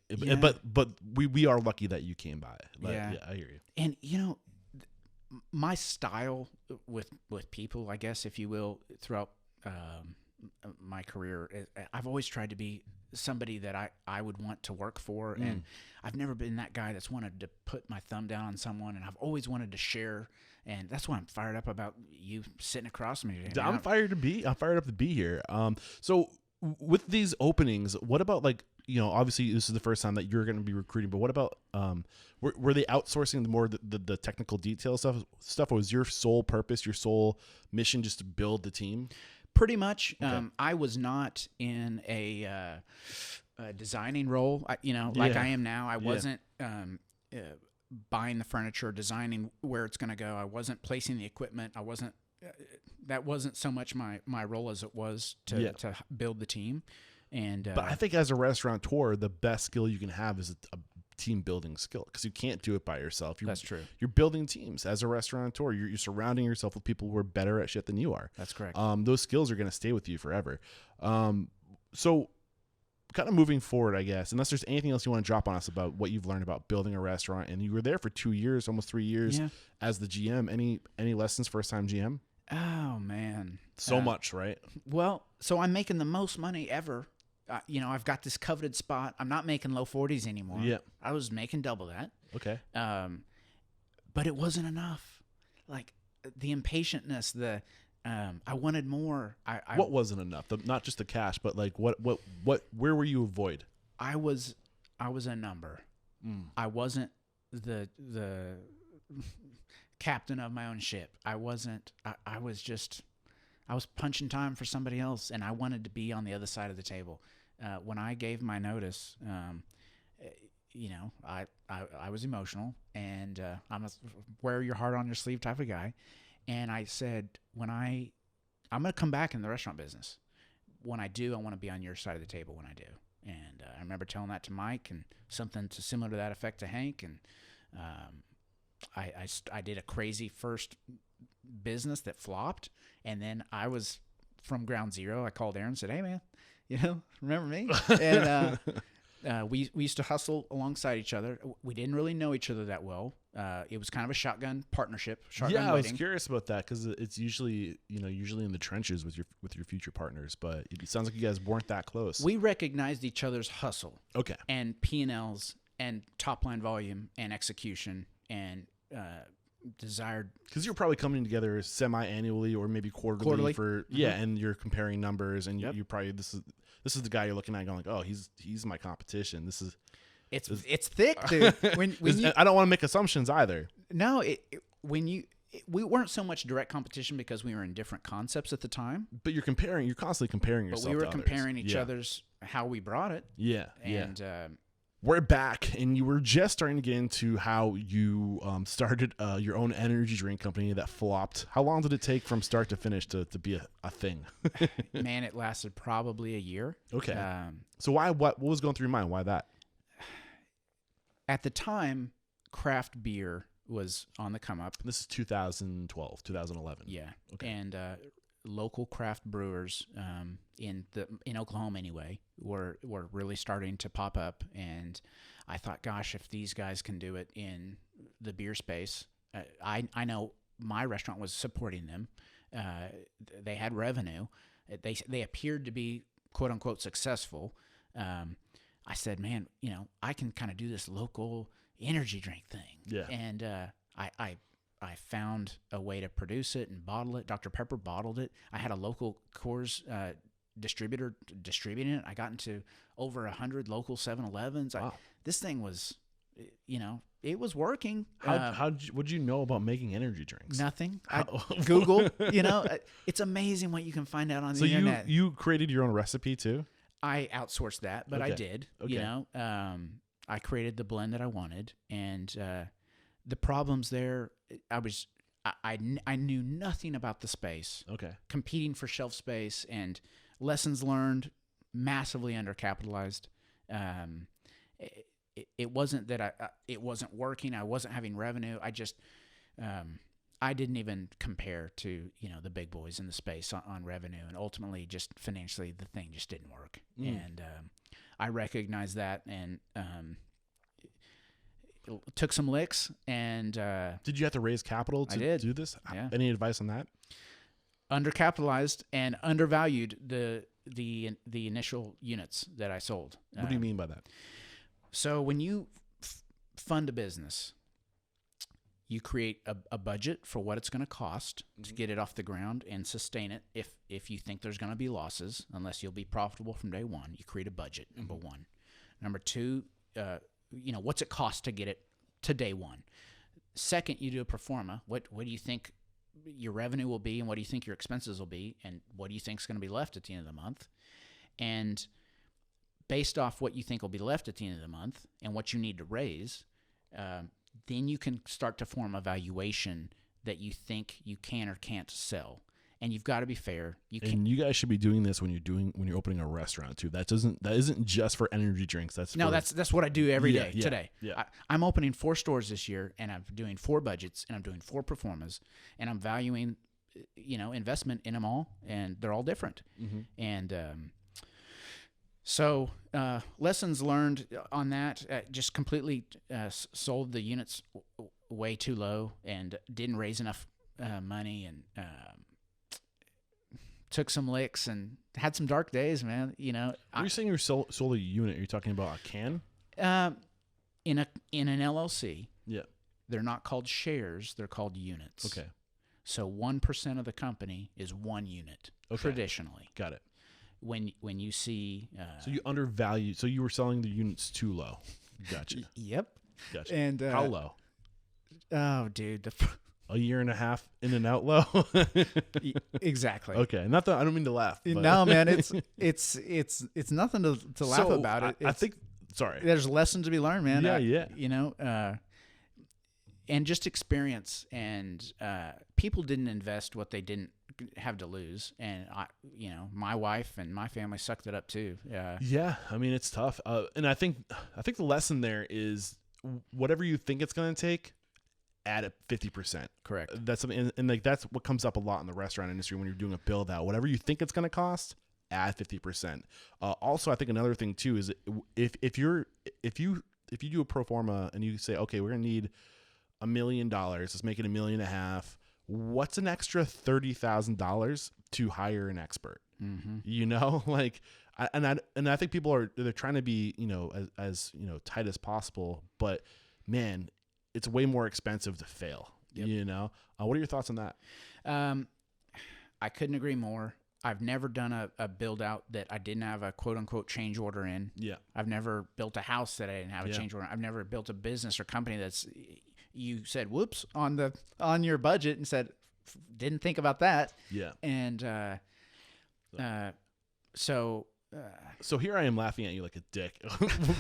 S1: but we are lucky that you came by. Yeah, I hear you.
S2: And my style with people, I guess, if you will, throughout my career, I've always tried to be somebody that I would want to work for, and I've never been that guy that's wanted to put my thumb down on someone, and I've always wanted to share, and that's why I'm fired up about you sitting across from me today.
S1: I'm fired up to be here. So with these openings, what about like obviously this is the first time that you're going to be recruiting, but what about, were they outsourcing the technical detail stuff, or was your sole purpose, your sole mission just to build the team?
S2: Pretty much.
S1: Okay.
S2: I was not in a designing role, like I am now. I wasn't buying the furniture, designing where it's going to go. I wasn't placing the equipment. I wasn't. That wasn't so much my role as it was to build the team. And
S1: but I think as a restaurateur, the best skill you can have is a team building skill, because you can't do it by yourself.
S2: That's true.
S1: You're building teams as a restaurateur. You're surrounding yourself with people who are better at shit than you are.
S2: That's correct.
S1: Those skills are going to stay with you forever. So kind of moving forward, I guess, unless there's anything else you want to drop on us about what you've learned about building a restaurant, and you were there for 2 years, almost 3 years as the GM. Any lessons first time GM?
S2: Oh man.
S1: So much, right?
S2: Well, so I'm making the most money ever. I've got this coveted spot. I'm not making low 40s anymore. Yeah. I was making double that.
S1: Okay.
S2: But it wasn't enough. Like the impatientness, I wanted more.
S1: What wasn't enough? Not just the cash, but like where were you avoid?
S2: I was a number. I wasn't the captain of my own ship. I wasn't. I was punching time for somebody else, and I wanted to be on the other side of the table. When I gave my notice, I was emotional, and I'm a wear your heart on your sleeve type of guy. And I said, I'm going to come back in the restaurant business. When I do, I want to be on your side of the table when I do. And I remember telling that to Mike, and something similar to that effect to Hank. And I did a crazy first business that flopped, and then I was from ground zero. I called Aaron and said, "Hey man, remember me?" And we used to hustle alongside each other. We didn't really know each other that well. It was kind of a shotgun partnership. Shotgun
S1: I was
S2: wedding.
S1: curious about that, because it's usually in the trenches with your future partners, but it sounds like you guys weren't that close.
S2: We recognized each other's hustle.
S1: Okay.
S2: And P&Ls and top line volume and execution and desired,
S1: because you're probably coming together semi-annually or maybe quarterly for and you're comparing numbers, and you probably this is the guy you're looking at going like, oh, he's my competition. It's
S2: thick, dude. When
S1: I don't want to make assumptions either.
S2: No, we weren't so much direct competition because we were in different concepts at the time.
S1: But you're constantly comparing yourself.
S2: But we were
S1: to
S2: comparing
S1: others.
S2: each other's how we brought it.
S1: Yeah,
S2: and
S1: we're back, and you were just starting to get into how you started your own energy drink company that flopped. How long did it take from start to finish to be a thing?
S2: Man, it lasted probably a year.
S1: Okay. So what was going through your mind? Why that?
S2: At the time, craft beer was on the come up.
S1: This is 2012, 2011.
S2: Yeah.
S1: Okay.
S2: And local craft brewers in Oklahoma anyway were really starting to pop up, and I thought, gosh, if these guys can do it in the beer space, I know my restaurant was supporting them. They had revenue. They appeared to be quote unquote successful. I said, man, I can kind of do this local energy drink thing. Yeah. And I found a way to produce it and bottle it. Dr. Pepper bottled it. I had a local Coors distributor distributing it. I got into over 100 local 7-Elevens. Wow. This thing was, it was working.
S1: What'd you know about making energy drinks?
S2: Nothing. Google, it's amazing what you can find out on the internet.
S1: So you created your own recipe too?
S2: I outsourced that, but I did. Okay. I created the blend that I wanted, and the problems there, I knew nothing about the space. Okay. Competing for shelf space and lessons learned, massively undercapitalized. It wasn't that it wasn't working. I wasn't having revenue. I didn't even compare to the big boys in the space on revenue, and ultimately just financially the thing just didn't work. And I recognized that, and took some licks. And
S1: did you have to raise capital to do this? Yeah. Any advice on that?
S2: Undercapitalized and undervalued the initial units that I sold.
S1: What do you mean by that?
S2: So when you fund a business, you create a budget for what it's going to cost to get it off the ground and sustain it. If you think there's going to be losses, unless you'll be profitable from day one, you create a budget, number one. Number two, what's it cost to get it to day one? Second, you do a pro forma. What do you think your revenue will be, and what do you think your expenses will be, and what do you think is going to be left at the end of the month? And based off what you think will be left at the end of the month and what you need to raise, then you can start to form a valuation that you think you can or can't sell. And you've got to be fair.
S1: And you guys should be doing this when you're opening a restaurant too. That isn't just for energy drinks. That's
S2: what I do every day today.
S1: Yeah.
S2: I'm opening 4 stores this year, and I'm doing 4 budgets, and I'm doing 4 pro formas, and I'm valuing, investment in them all, and they're all different. Mm-hmm. And so lessons learned on that. Just completely sold the units way too low and didn't raise enough money, and took some licks and had some dark days, man.
S1: Are you saying you sold a unit? Are you talking about a can?
S2: In an LLC.
S1: Yeah.
S2: They're not called shares. They're called units.
S1: Okay.
S2: So 1% of the company is 1 unit. Okay. Traditionally.
S1: Got it.
S2: When you see,
S1: so you undervalue. So you were selling the units too low. Gotcha.
S2: Yep.
S1: Gotcha.
S2: And
S1: how low?
S2: Oh, dude,
S1: a year and a half in and out low.
S2: Exactly.
S1: Okay. Not that I don't mean to laugh. But.
S2: No, man, it's nothing to laugh about.
S1: I think. Sorry.
S2: There's lessons to be learned, man.
S1: Yeah.
S2: And just experience, and people didn't invest what they didn't have to lose, and my wife and my family sucked it up too.
S1: Yeah. I mean, it's tough. And I think the lesson there is whatever you think it's going to take, add it 50%.
S2: Correct.
S1: That's something, and like that's what comes up a lot in the restaurant industry when you're doing a build out. Whatever you think it's going to cost, add 50%. Also, I think another thing too is if you do a pro forma and you say, okay, we're going to need $1 million, let's make it $1.5 million. What's an extra $30,000 to hire an expert? Mm-hmm. I think people they're trying to be as tight as possible, but man, it's way more expensive to fail. Yep. What are your thoughts on that?
S2: I couldn't agree more. I've never done a build out that I didn't have a quote unquote change order in.
S1: Yeah.
S2: I've never built a house that I didn't have a change order. I've never built a business or company that's you said whoops on your budget and said didn't think about that.
S1: Yeah.
S2: And
S1: so here I am laughing at you like a dick.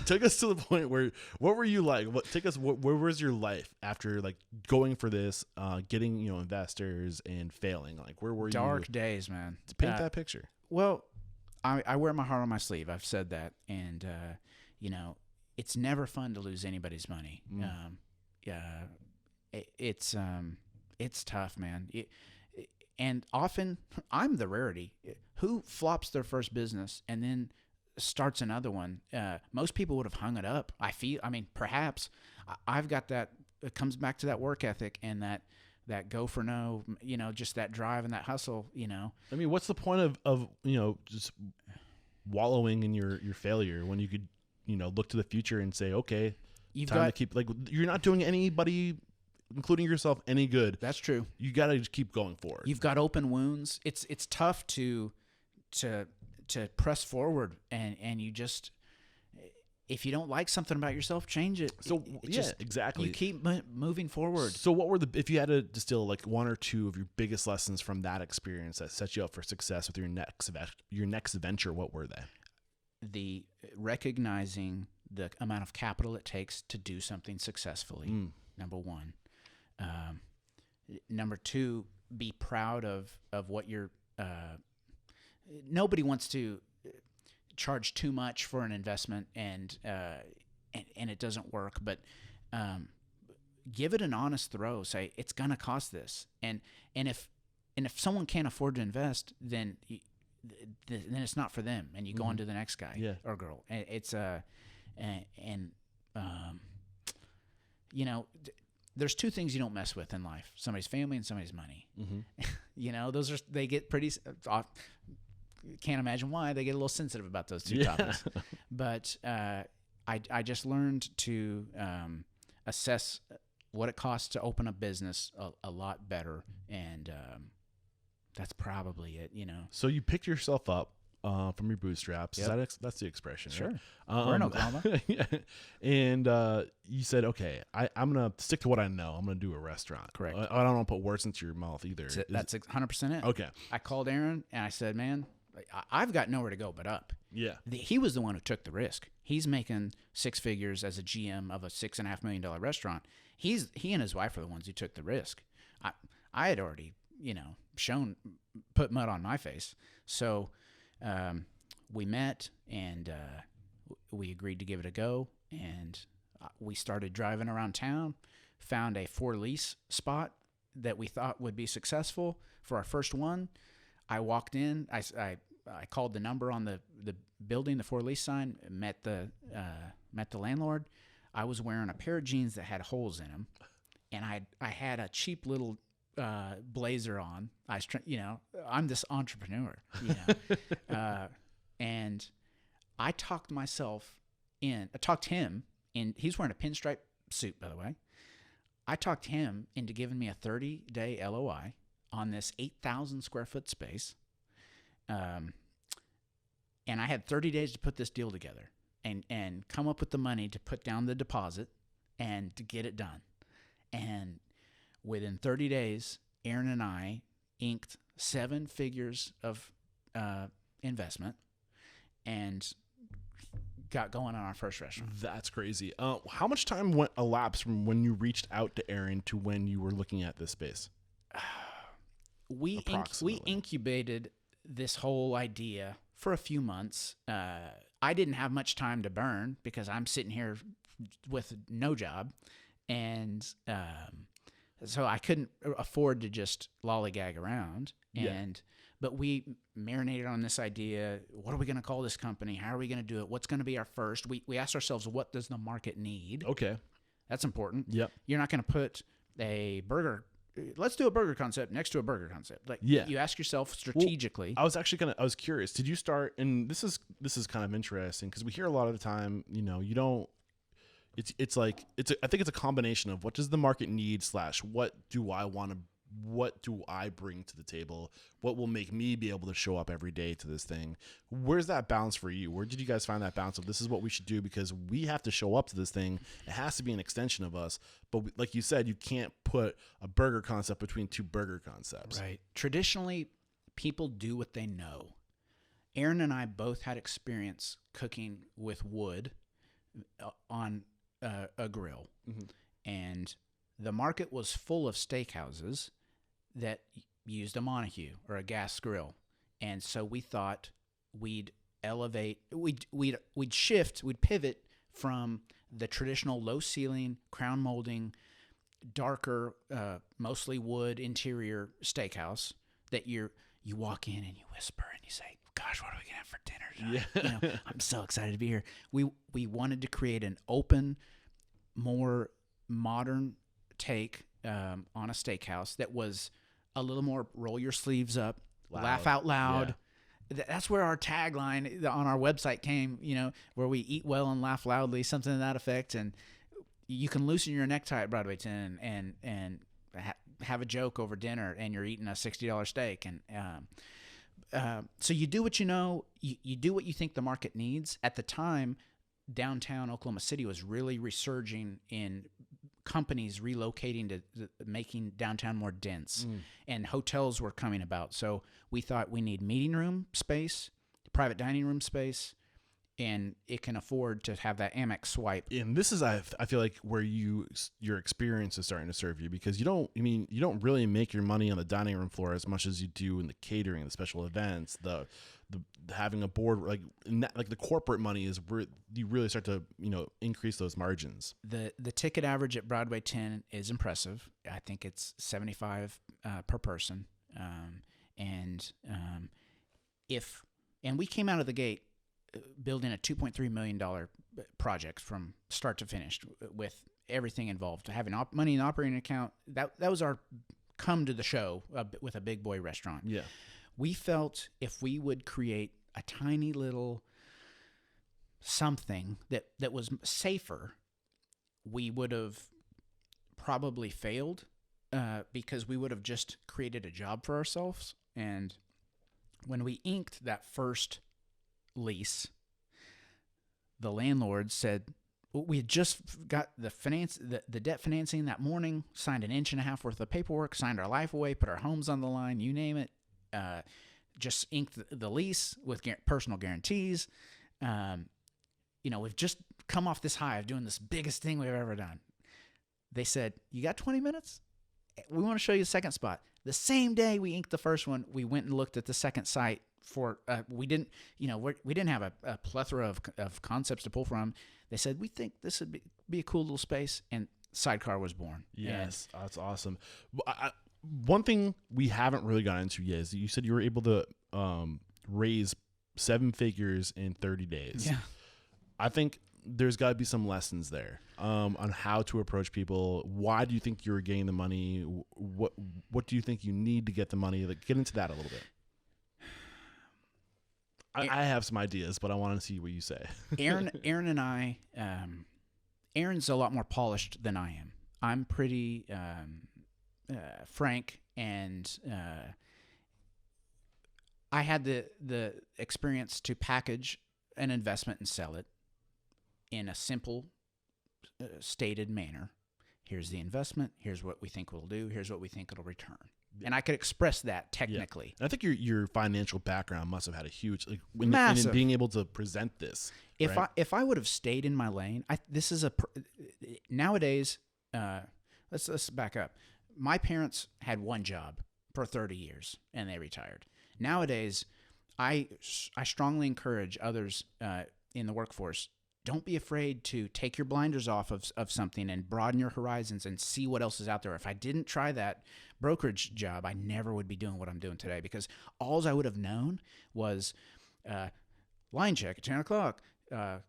S1: Take us to the point where what were you like? Where was your life after like going for this, getting investors and failing? Like where were you?
S2: Dark days, man.
S1: To paint that picture. Well,
S2: I wear my heart on my sleeve. I've said that, and it's never fun to lose anybody's money. It's tough, man. And often I'm the rarity. Who flops their first business and then starts another one? Most people would have hung it up. Perhaps I've got that. It comes back to that work ethic and that go for no, just that drive and that hustle,
S1: I mean, what's the point of just wallowing in your failure when you could, look to the future and say, okay, to keep, like, you're not doing anybody, including yourself, any good.
S2: That's true.
S1: You got to just keep going forward.
S2: You've got open wounds. It's tough to press forward, and you just, if you don't like something about yourself, change it.
S1: So exactly.
S2: You keep moving forward.
S1: So what were if you had to distill like one or two of your biggest lessons from that experience that set you up for success with your next venture, what were they?
S2: The recognizing the amount of capital it takes to do something successfully. Number one. Number two, be proud of what you're. Nobody wants to charge too much for an investment and it doesn't work, but give it an honest throw. Say it's gonna cost this, and if someone can't afford to invest, then it's not for them, and you go on to the next guy or girl. It's there's two things you don't mess with in life: somebody's family and somebody's money. Mm-hmm. They get pretty. Can't imagine why they get a little sensitive about those two topics. But I just learned to assess what it costs to open a business a lot better, and that's probably it.
S1: So you picked yourself up from your bootstraps.
S2: Yep.
S1: That's the expression.
S2: Sure.
S1: Right?
S2: We're in Oklahoma.
S1: Yeah. And you said, okay, I'm going to stick to what I know. I'm going to do a restaurant.
S2: Correct.
S1: I don't want to put words into your mouth either.
S2: That's 100% it.
S1: Okay.
S2: I called Aaron and I said, man, I've got nowhere to go but up.
S1: Yeah.
S2: He was the one who took the risk. He's making six figures as a GM of a $6.5 million restaurant. He and his wife are the ones who took the risk. I had already, put mud on my face. So we met and we agreed to give it a go. And we started driving around town, found a for lease spot that we thought would be successful for our first one. I walked in. I called the number on the building, the for lease sign. Met the landlord. I was wearing a pair of jeans that had holes in them, and I had a cheap little blazer on. I was I'm this entrepreneur, and I talked him in. He's wearing a pinstripe suit, by the way. I talked him into giving me a 30-day LOI on this 8,000 square foot space. And I had 30 days to put this deal together and come up with the money to put down the deposit and to get it done. And within 30 days, Aaron and I inked 7 figures of investment and got going on our first restaurant.
S1: That's crazy. How much time elapsed from when you reached out to Aaron to when you were looking at this space?
S2: We incubated this whole idea for a few months. I didn't have much time to burn because I'm sitting here with no job, and so I couldn't afford to just lollygag around. But we marinated on this idea. What are we going to call this company? How are we going to do it? What's going to be our first? We asked ourselves, what does the market need?
S1: Okay.
S2: That's important.
S1: Yep.
S2: You're not going to put a burger. Let's do a burger concept next to a burger concept. You ask yourself strategically.
S1: Well, I was curious. Did you start? And this is kind of interesting because we hear a lot of the time. You don't. I think it's a combination of what does the market need / what do I want to. What do I bring to the table? What will make me be able to show up every day to this thing? Where's that balance for you? Where did you guys find that balance of this is what we should do because we have to show up to this thing? It has to be an extension of us. But like you said, you can't put a burger concept between 2 burger concepts.
S2: Right. Traditionally, people do what they know. Aaron and I both had experience cooking with wood on a grill. Mm-hmm. And the market was full of steakhouses that used a Montague or a gas grill. And so we thought we'd pivot from the traditional low ceiling, crown molding, darker, mostly wood interior steakhouse that you walk in and you whisper and you say, gosh, what are we going to have for dinner tonight? I'm so excited to be here. We wanted to create an open, more modern take on a steakhouse that was a little more roll your sleeves up, laugh out loud. Yeah. That's where our tagline on our website came, where we eat well and laugh loudly, something to that effect. And you can loosen your necktie at Broadway 10 and have a joke over dinner and you're eating a $60 steak. And so you do what you know, you do what you think the market needs. At the time, downtown Oklahoma City was really resurging in companies relocating to making downtown more dense, and hotels were coming about. So we thought we need meeting room space, private dining room space, and it can afford to have that Amex swipe.
S1: And this is, I feel like, where your experience is starting to serve you, because you don't really make your money on the dining room floor as much as you do in the catering, the special events, the having a board, like the corporate money is where you really start to increase those margins.
S2: The ticket average at Broadway 10 is impressive. I think it's $75 per person, and we came out of the gate building a $2.3 million project from start to finish with everything involved. Having money in the operating account, that was our come to the show with a big boy restaurant.
S1: Yeah.
S2: We felt if we would create a tiny little something that was safer, we would have probably failed because we would have just created a job for ourselves. And when we inked that first lease. The landlord said, we had just got the debt financing that morning, signed an inch and a half worth of paperwork, signed our life away, put our homes on the line, you name it. Just inked the lease with personal guarantees. We've just come off this high of doing this biggest thing we've ever done. They said, you got 20 minutes? We want to show you the second spot. The same day we inked the first one, we went and looked at the second site for, we didn't have a plethora of concepts to pull from. They said, we think this would be a cool little space, and Sidecar was born.
S1: Yes, that's awesome. One thing we haven't really gotten into yet is you said you were able to raise 7 figures in 30 days.
S2: Yeah.
S1: I think there's got to be some lessons there on how to approach people. Why do you think you're getting the money? What do you think you need to get the money? Like, get into that a little bit. I have some ideas, but I want to see what you say.
S2: Aaron and I, Aaron's a lot more polished than I am. I'm pretty frank, and I had the experience to package an investment and sell it in a simple, stated manner. Here's the investment. Here's what we think we'll do. Here's what we think it'll return. And I could express that technically.
S1: Yeah. I think your financial background must have had a huge,
S2: massive,
S1: in being able to present this.
S2: If I would have stayed in my lane, nowadays. Let's back up. My parents had one job for 30 years and they retired. Nowadays, I strongly encourage others in the workforce. Don't be afraid to take your blinders off of something and broaden your horizons and see what else is out there. If I didn't try that brokerage job, I never would be doing what I'm doing today, because all I would have known was line check at 10 o'clock,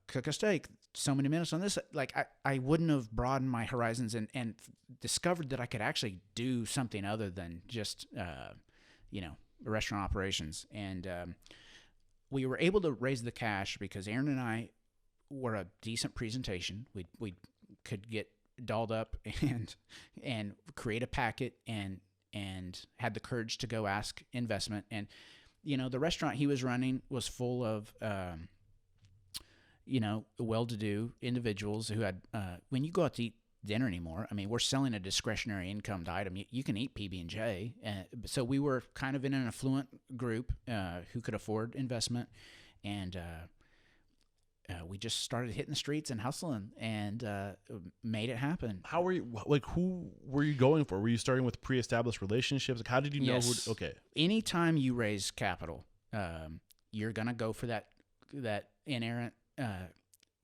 S2: cook a steak, so many minutes on this. Like, I wouldn't have broadened my horizons and discovered that I could actually do something other than just, restaurant operations. And we were able to raise the cash because Aaron and I were a decent presentation. We could get dolled up and create a packet and had the courage to go ask investment. And the restaurant he was running was full of well-to-do individuals who had when you go out to eat dinner anymore, I mean, we're selling a discretionary income item. You can eat PB&J. So we were kind of in an affluent group who could afford investment, and we just started hitting the streets and hustling and made it happen.
S1: How were you, who were you going for? Were you starting with pre-established relationships? Like, how did you know?
S2: Yes.
S1: Okay.
S2: Anytime you raise capital, you're going to go for that inerrant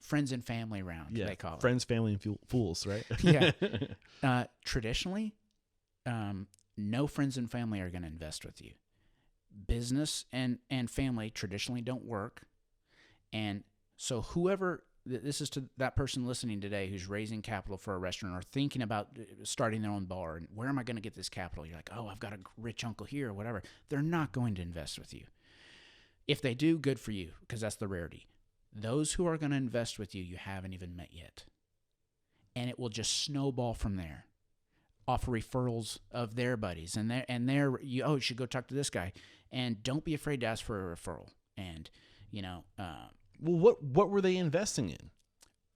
S2: friends and family round, they call it.
S1: Friends, family, and fools, right?
S2: Yeah. Traditionally, no friends and family are going to invest with you. Business and family traditionally don't work. And so whoever, this is to that person listening today who's raising capital for a restaurant or thinking about starting their own bar, and where am I going to get this capital? You're like, oh, I've got a rich uncle here or whatever. They're not going to invest with you. If they do, good for you, because that's the rarity. Those who are going to invest with you, you haven't even met yet. And it will just snowball from there. Offer referrals of their buddies. You should go talk to this guy. And don't be afraid to ask for a referral. And,
S1: well, what were they investing in?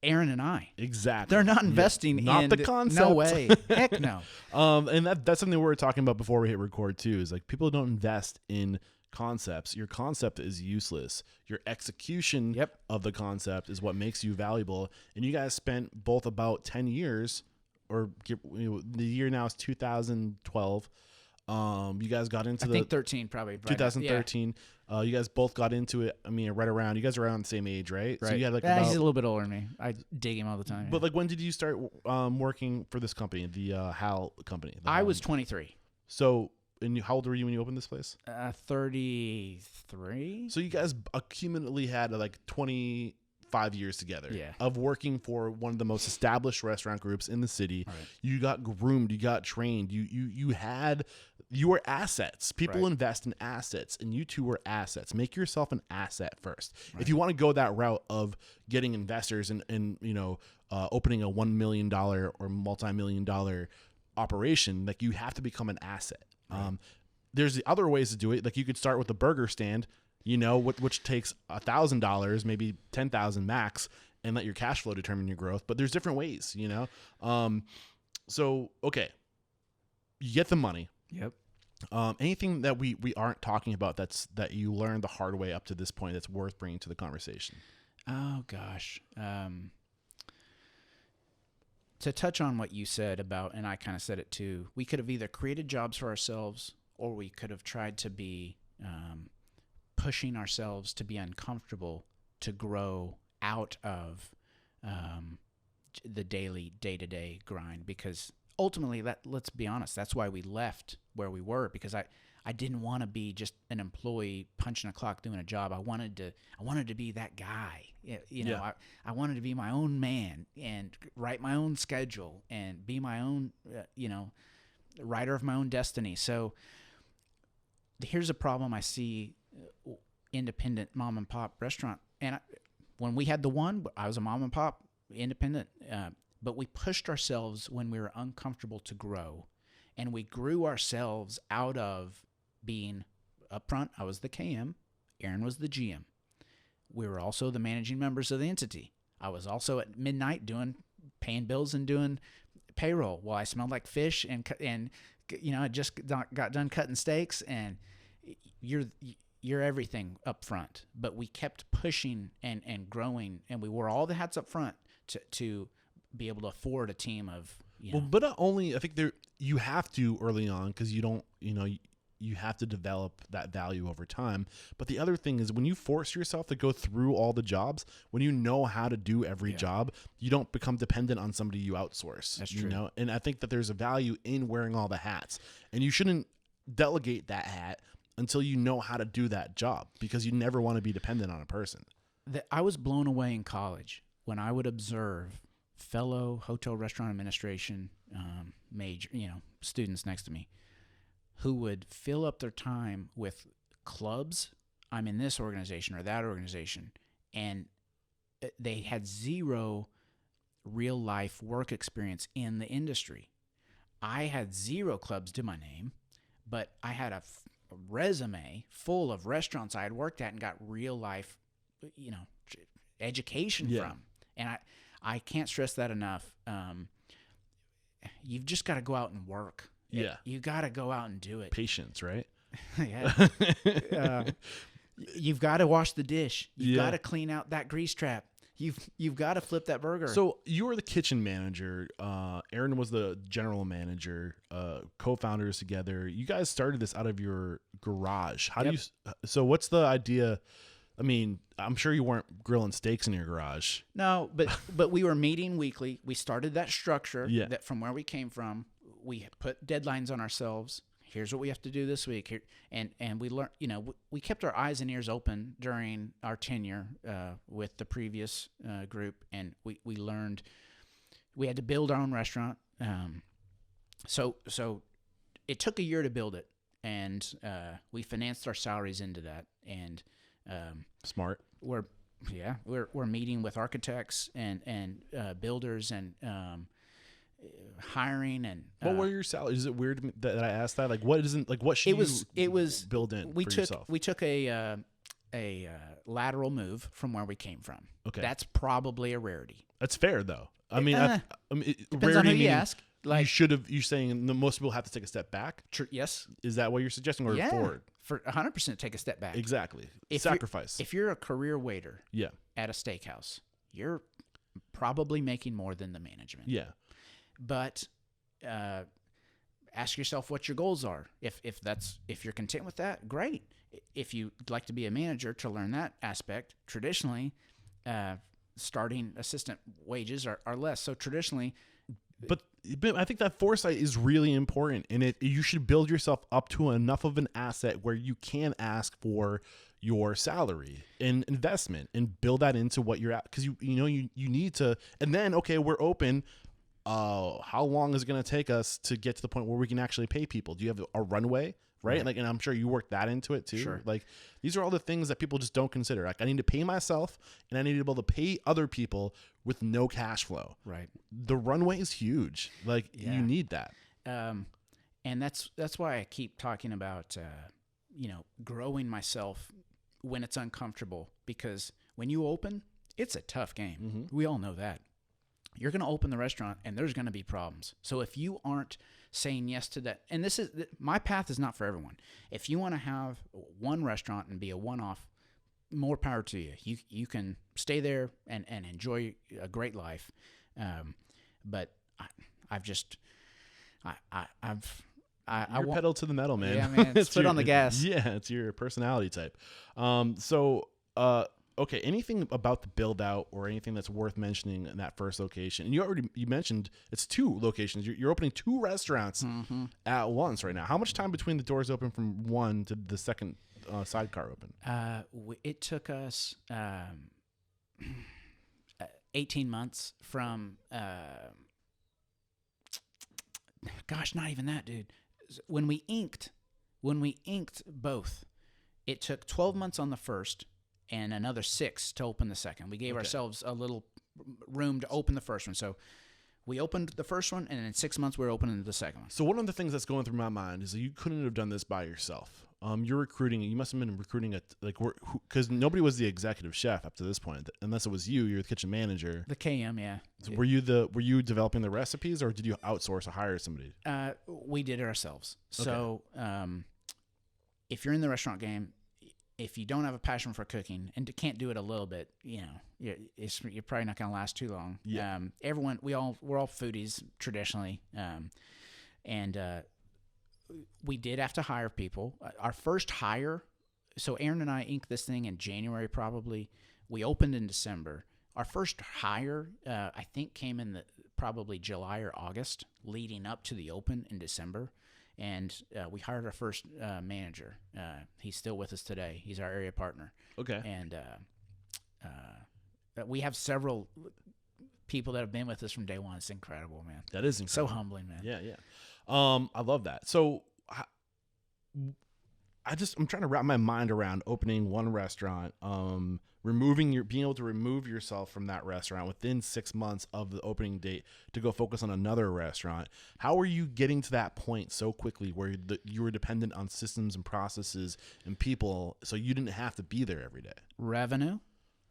S2: Aaron and I.
S1: Exactly.
S2: They're not investing in.
S1: Not the concept.
S2: No way. Heck no.
S1: And that's something we were talking about before we hit record too, is like, people don't invest in concepts. Your concept is useless. Your execution of the concept is what makes you valuable. And you guys spent both about 10 years, or the year now is 2012. You guys got into
S2: I think 13 probably.
S1: 2013. Yeah. You guys both got into it. I mean, right around. You guys are around the same age, right?
S2: Right.
S1: So you had like
S2: he's a little bit older than me. I dig him all the time.
S1: But like, when did you start working for this company, the Hal company?
S2: I was 23.
S1: So. And how old were you when you opened this place?
S2: 33.
S1: So you guys accumulatively had like 25 years together of working for one of the most established restaurant groups in the city. Right. You got groomed, you got trained, you had your assets. People invest in assets, and you two were assets. Make yourself an asset first. Right. If you want to go that route of getting investors and opening a $1 million or multi-million-dollar operation, like, you have to become an asset. Right. There's the other ways to do it. Like, you could start with a burger stand, which takes $1,000, maybe 10,000 max, and let your cash flow determine your growth. But there's different ways, So, okay, you get the money.
S2: Yep.
S1: Anything that we aren't talking about that you learned the hard way up to this point that's worth bringing to the conversation?
S2: Oh gosh. To touch on what you said about, and I kind of said it too, we could have either created jobs for ourselves, or we could have tried to be pushing ourselves to be uncomfortable to grow out of the daily, day-to-day grind. Because ultimately, let's be honest, that's why we left where we were, because I didn't want to be just an employee punching a clock doing a job. I wanted to be that guy. I wanted to be my own man and write my own schedule and be my own, writer of my own destiny. So here's a problem I see: independent mom and pop restaurant. And when we had the one, I was a mom and pop independent, but we pushed ourselves when we were uncomfortable to grow, and we grew ourselves out of being upfront. I was the KM, Aaron was the GM. We were also the managing members of the entity. I was also at midnight paying bills and doing payroll while I smelled like fish and I just got done cutting steaks, and you're everything up front. But we kept pushing and growing, and we wore all the hats up front to be able to afford a team of,
S1: Well, but not only, I think you have to early on, because you don't, you have to develop that value over time. But the other thing is, when you force yourself to go through all the jobs, when you know how to do every job, you don't become dependent on somebody you outsource.
S2: That's true.
S1: And I think that there's a value in wearing all the hats, and you shouldn't delegate that hat until you know how to do that job, because you never want to be dependent on a person.
S2: I was blown away in college when I would observe fellow hotel restaurant administration students next to me who would fill up their time with clubs. I'm in this organization or that organization, and they had zero real life work experience in the industry. I had 0 clubs to my name, but I had a resume full of restaurants I had worked at and got real life, education from. And I can't stress that enough. You've just got to go out and work.
S1: Yeah.
S2: You got to go out and do it.
S1: Patience, right?
S2: Yeah. You've got to wash the dish. You've got to clean out that grease trap. You've got to flip that burger.
S1: So you were the kitchen manager. Aaron was the general manager. Co-founders together. You guys started this out of your garage. So what's the idea? I mean, I'm sure you weren't grilling steaks in your garage.
S2: No, but we were meeting weekly. We started that structure that from where we came from. We put deadlines on ourselves. Here's what we have to do this week. And we learned, we kept our eyes and ears open during our tenure with the previous group. And we learned we had to build our own restaurant. So it took a year to build it. And we financed our salaries into that. And
S1: smart.
S2: We're meeting with architects and builders and hiring and
S1: what were your salaries? Is it weird that I asked that? Like, what isn't like what should
S2: it was
S1: build in?
S2: We took a lateral move from where we came from.
S1: Okay,
S2: that's probably a rarity.
S1: That's fair though. I mean,
S2: depends on who you ask. Like
S1: you're saying most people have to take a step back.
S2: Yes.
S1: Is that what you're suggesting, or forward?
S2: For 100% take a step back.
S1: Exactly. Sacrifice.
S2: If you're a career waiter at a steakhouse, you're probably making more than the management.
S1: Yeah.
S2: But ask yourself what your goals are. If you're content with that, great. If you'd like to be a manager to learn that aspect, traditionally, starting assistant wages are less. So traditionally,
S1: but I think that foresight is really important, and you should build yourself up to enough of an asset where you can ask for your salary and investment and build that into what you're at, because you need to. And then we're open. How long is it going to take us to get to the point where we can actually pay people? Do you have a runway? Right. Like, and I'm sure you worked that into it too.
S2: Sure.
S1: Like, these are all the things that people just don't consider. Like, I need to pay myself, and I need to be able to pay other people with no cash flow.
S2: Right.
S1: The runway is huge. Like, you need that.
S2: And that's why I keep talking about, growing myself when it's uncomfortable, because when you open, it's a tough game. We all know that. You're going to open the restaurant and there's going to be problems. So if you aren't saying yes to that, and my path is not for everyone. If you want to have one restaurant and be a one-off, more power to you. You can stay there and enjoy a great life. But
S1: You're pedal to the metal, man.
S2: Yeah, man. It's foot on the gas.
S1: Yeah, it's your personality type. Okay, anything about the build out or anything that's worth mentioning in that first location? And you mentioned it's 2 locations. You're opening 2 restaurants at once right now. How much time between the doors open from one to the second sidecar open?
S2: It took us 18 months from not even that, dude. When we inked both, it took 12 months on the first and another 6 to open the second. We gave ourselves a little room to open the first one. So we opened the first one, and in 6 months we were opening the second one.
S1: So one of the things that's going through my mind is that you couldn't have done this by yourself. You're recruiting. You must have been recruiting because nobody was the executive chef up to this point, unless it was you. You're the kitchen manager.
S2: The KM, yeah.
S1: So were you developing the recipes, or did you outsource or hire somebody?
S2: We did it ourselves. So if you're in the restaurant game, if you don't have a passion for cooking and can't do it a little bit, you're probably not going to last too long.
S1: Yeah.
S2: We're all foodies traditionally, and we did have to hire people. Our first hire, so Aaron and I inked this thing in January probably. We opened in December. Our first hire, I think, came in probably July or August, leading up to the open in December. And we hired our first manager. He's still with us today. He's our area partner.
S1: Okay.
S2: And we have several people that have been with us from day one. It's incredible, man.
S1: That is incredible.
S2: So humbling, man.
S1: Yeah, yeah. I love that. So I'm trying to wrap my mind around opening one restaurant, being able to remove yourself from that restaurant within 6 months of the opening date to go focus on another restaurant. How are you getting to that point so quickly where you were dependent on systems and processes and people, so you didn't have to be there every day?
S2: Revenue.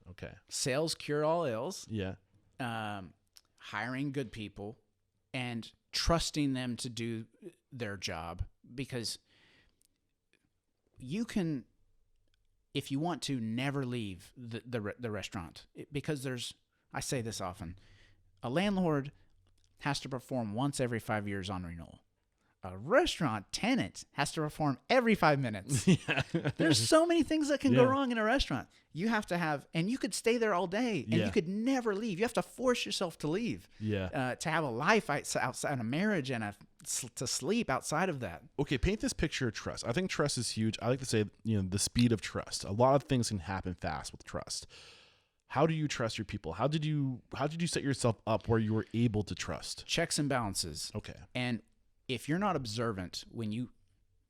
S1: Okay.
S2: Sales cure all ills.
S1: Yeah.
S2: Hiring good people and trusting them to do their job, because you can, if you want to, never leave the restaurant, because I say this often, a landlord has to perform once every 5 years on renewal. A restaurant tenant has to perform every 5 minutes.
S1: Yeah.
S2: There's so many things that can go wrong in a restaurant. You have to have, and you could stay there all day, and you could never leave. You have to force yourself to leave.
S1: Yeah.
S2: To have a life outside of marriage and to sleep outside of that.
S1: Okay, paint this picture of trust. I think trust is huge. I like to say, the speed of trust. A lot of things can happen fast with trust. How do you trust your people? How did you set yourself up where you were able to trust?
S2: Checks and balances.
S1: Okay.
S2: And if you're not observant,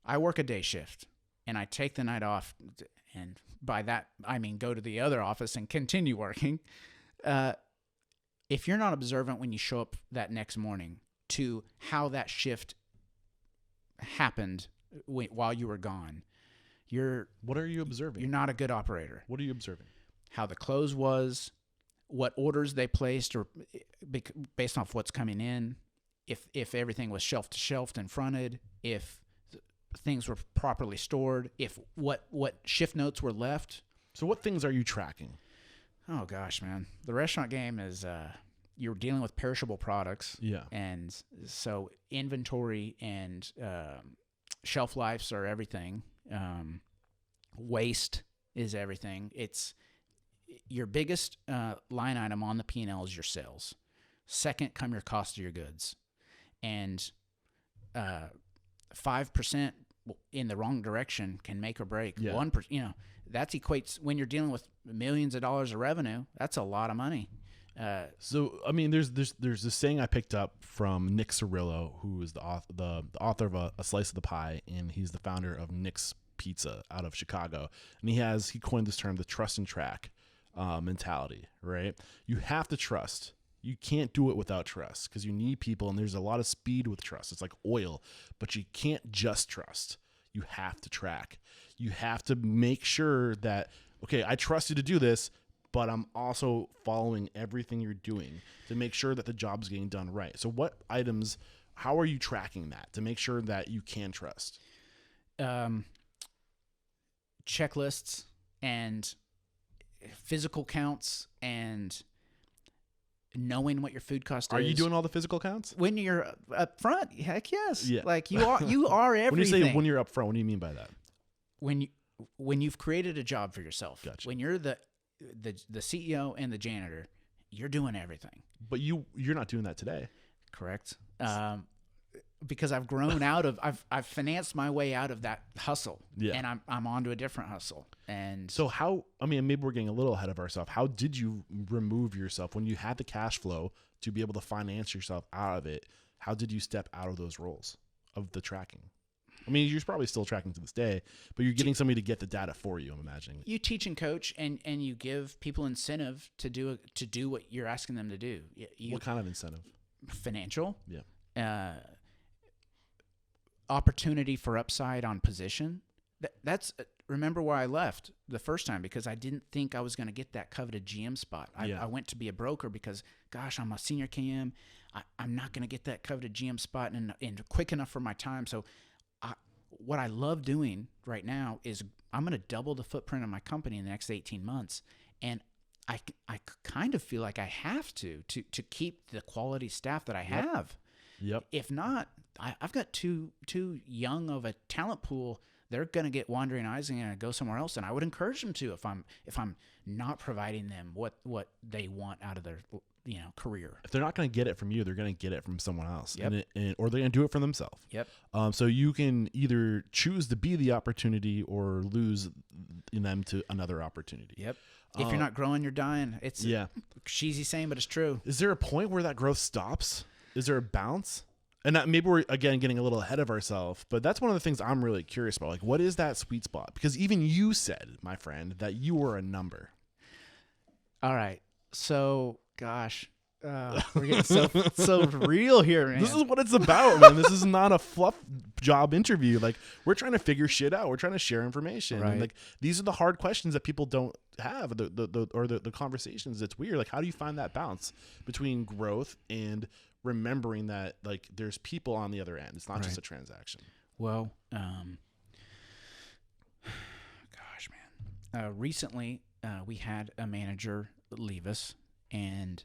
S2: I work a day shift and I take the night off, and by that I mean go to the other office and continue working. If you're not observant when you show up that next morning to how that shift happened while you were gone,
S1: what are you observing?
S2: You're not a good operator.
S1: What are you observing?
S2: How the close was, what orders they placed, or based off what's coming in. If everything was shelf to shelf and fronted, if things were properly stored, if what shift notes were left.
S1: So what things are you tracking?
S2: Oh gosh, man. The restaurant game is you're dealing with perishable products.
S1: Yeah. And
S2: so inventory and shelf lives are everything. Waste is everything. It's your biggest line item on the P&L is your sales. Second come your cost of your goods. And 5% in the wrong direction can make or break. 1%, that equates, when you're dealing with millions of dollars of revenue, that's a lot of money.
S1: So I mean, there's this saying I picked up from Nick Cirillo, who is the author of a Slice of the Pie, and he's the founder of Nick's Pizza out of Chicago, and he coined this term, the trust and track mentality. Right? You have to trust. You can't do it without trust, because you need people, and there's a lot of speed with trust. It's like oil, but you can't just trust. you have to track. You have to make sure that, okay, I trust you to do this, but I'm also following everything you're doing to make sure that the job's getting done right. So what items, how are you tracking that to make sure that you can trust?
S2: Checklists and physical counts and knowing what your food cost is.
S1: Are you doing all the physical counts?
S2: When you're up front, heck yes.
S1: Yeah.
S2: Like you are everything.
S1: When you say when you're up front, what do you mean by that?
S2: When you've created a job for yourself.
S1: Gotcha.
S2: When you're the CEO and the janitor, you're doing everything.
S1: But you're not doing that today.
S2: Correct. Because I've grown out of I've financed my way out of that hustle.
S1: Yeah.
S2: And I'm on to a different hustle. And
S1: so maybe we're getting a little ahead of ourselves. How did you remove yourself when you had the cash flow to be able to finance yourself out of it? How did you step out of those roles of the tracking? I mean, you're probably still tracking to this day, but you're getting somebody to get the data for you, I'm imagining.
S2: You teach and coach, and you give people incentive to do what you're asking them to do.
S1: What kind of incentive?
S2: Financial.
S1: Yeah.
S2: Opportunity for upside on position. That's remember why I left the first time, because I didn't think I was going to get that coveted GM spot. I went to be a broker because, gosh, I'm a senior KM. I'm not going to get that coveted GM spot and quick enough for my time. So what I love doing right now is I'm going to double the footprint of my company in the next 18 months. And I kind of feel like I have to keep the quality staff that I have.
S1: Yep.
S2: If not, I've got too young of a talent pool. They're going to get wandering eyes and going to go somewhere else. And I would encourage them to if I'm not providing them what they want out of their career.
S1: If they're not going to get it from you, they're going to get it from someone else.
S2: Yep.
S1: Or they're going to do it for themselves.
S2: Yep.
S1: So you can either choose to be the opportunity or lose them to another opportunity.
S2: Yep. If you're not growing, you're dying. It's a cheesy saying, but it's true.
S1: Is there a point where that growth stops? Is there a bounce? And maybe we're, again, getting a little ahead of ourselves, but that's one of the things I'm really curious about. Like, what is that sweet spot? Because even you said, my friend, that you were a number.
S2: All right. So, gosh, we're getting so real here, man.
S1: This is what it's about, man. This is not a fluff job interview. Like, we're trying to figure shit out. We're trying to share information.
S2: Right.
S1: And like, these are the hard questions that people don't have, the conversations. It's weird. Like, how do you find that balance between growth and remembering that, like, there's people on the other end? It's not just a transaction.
S2: Well, gosh, man. Recently, we had a manager leave us, and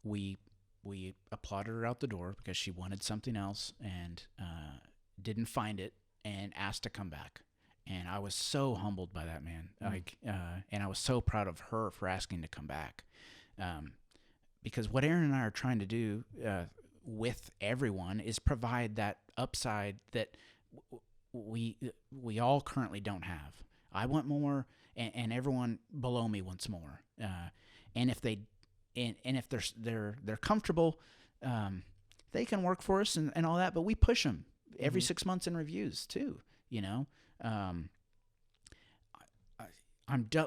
S2: we applauded her out the door because she wanted something else and didn't find it and asked to come back. And I was so humbled by that, man. And I was so proud of her for asking to come back. Because what Aaron and I are trying to do with everyone is provide that upside that we all currently don't have. I want more, and everyone below me wants more. And if they're comfortable, they can work for us and all that. But we push them every 6 months in reviews too. I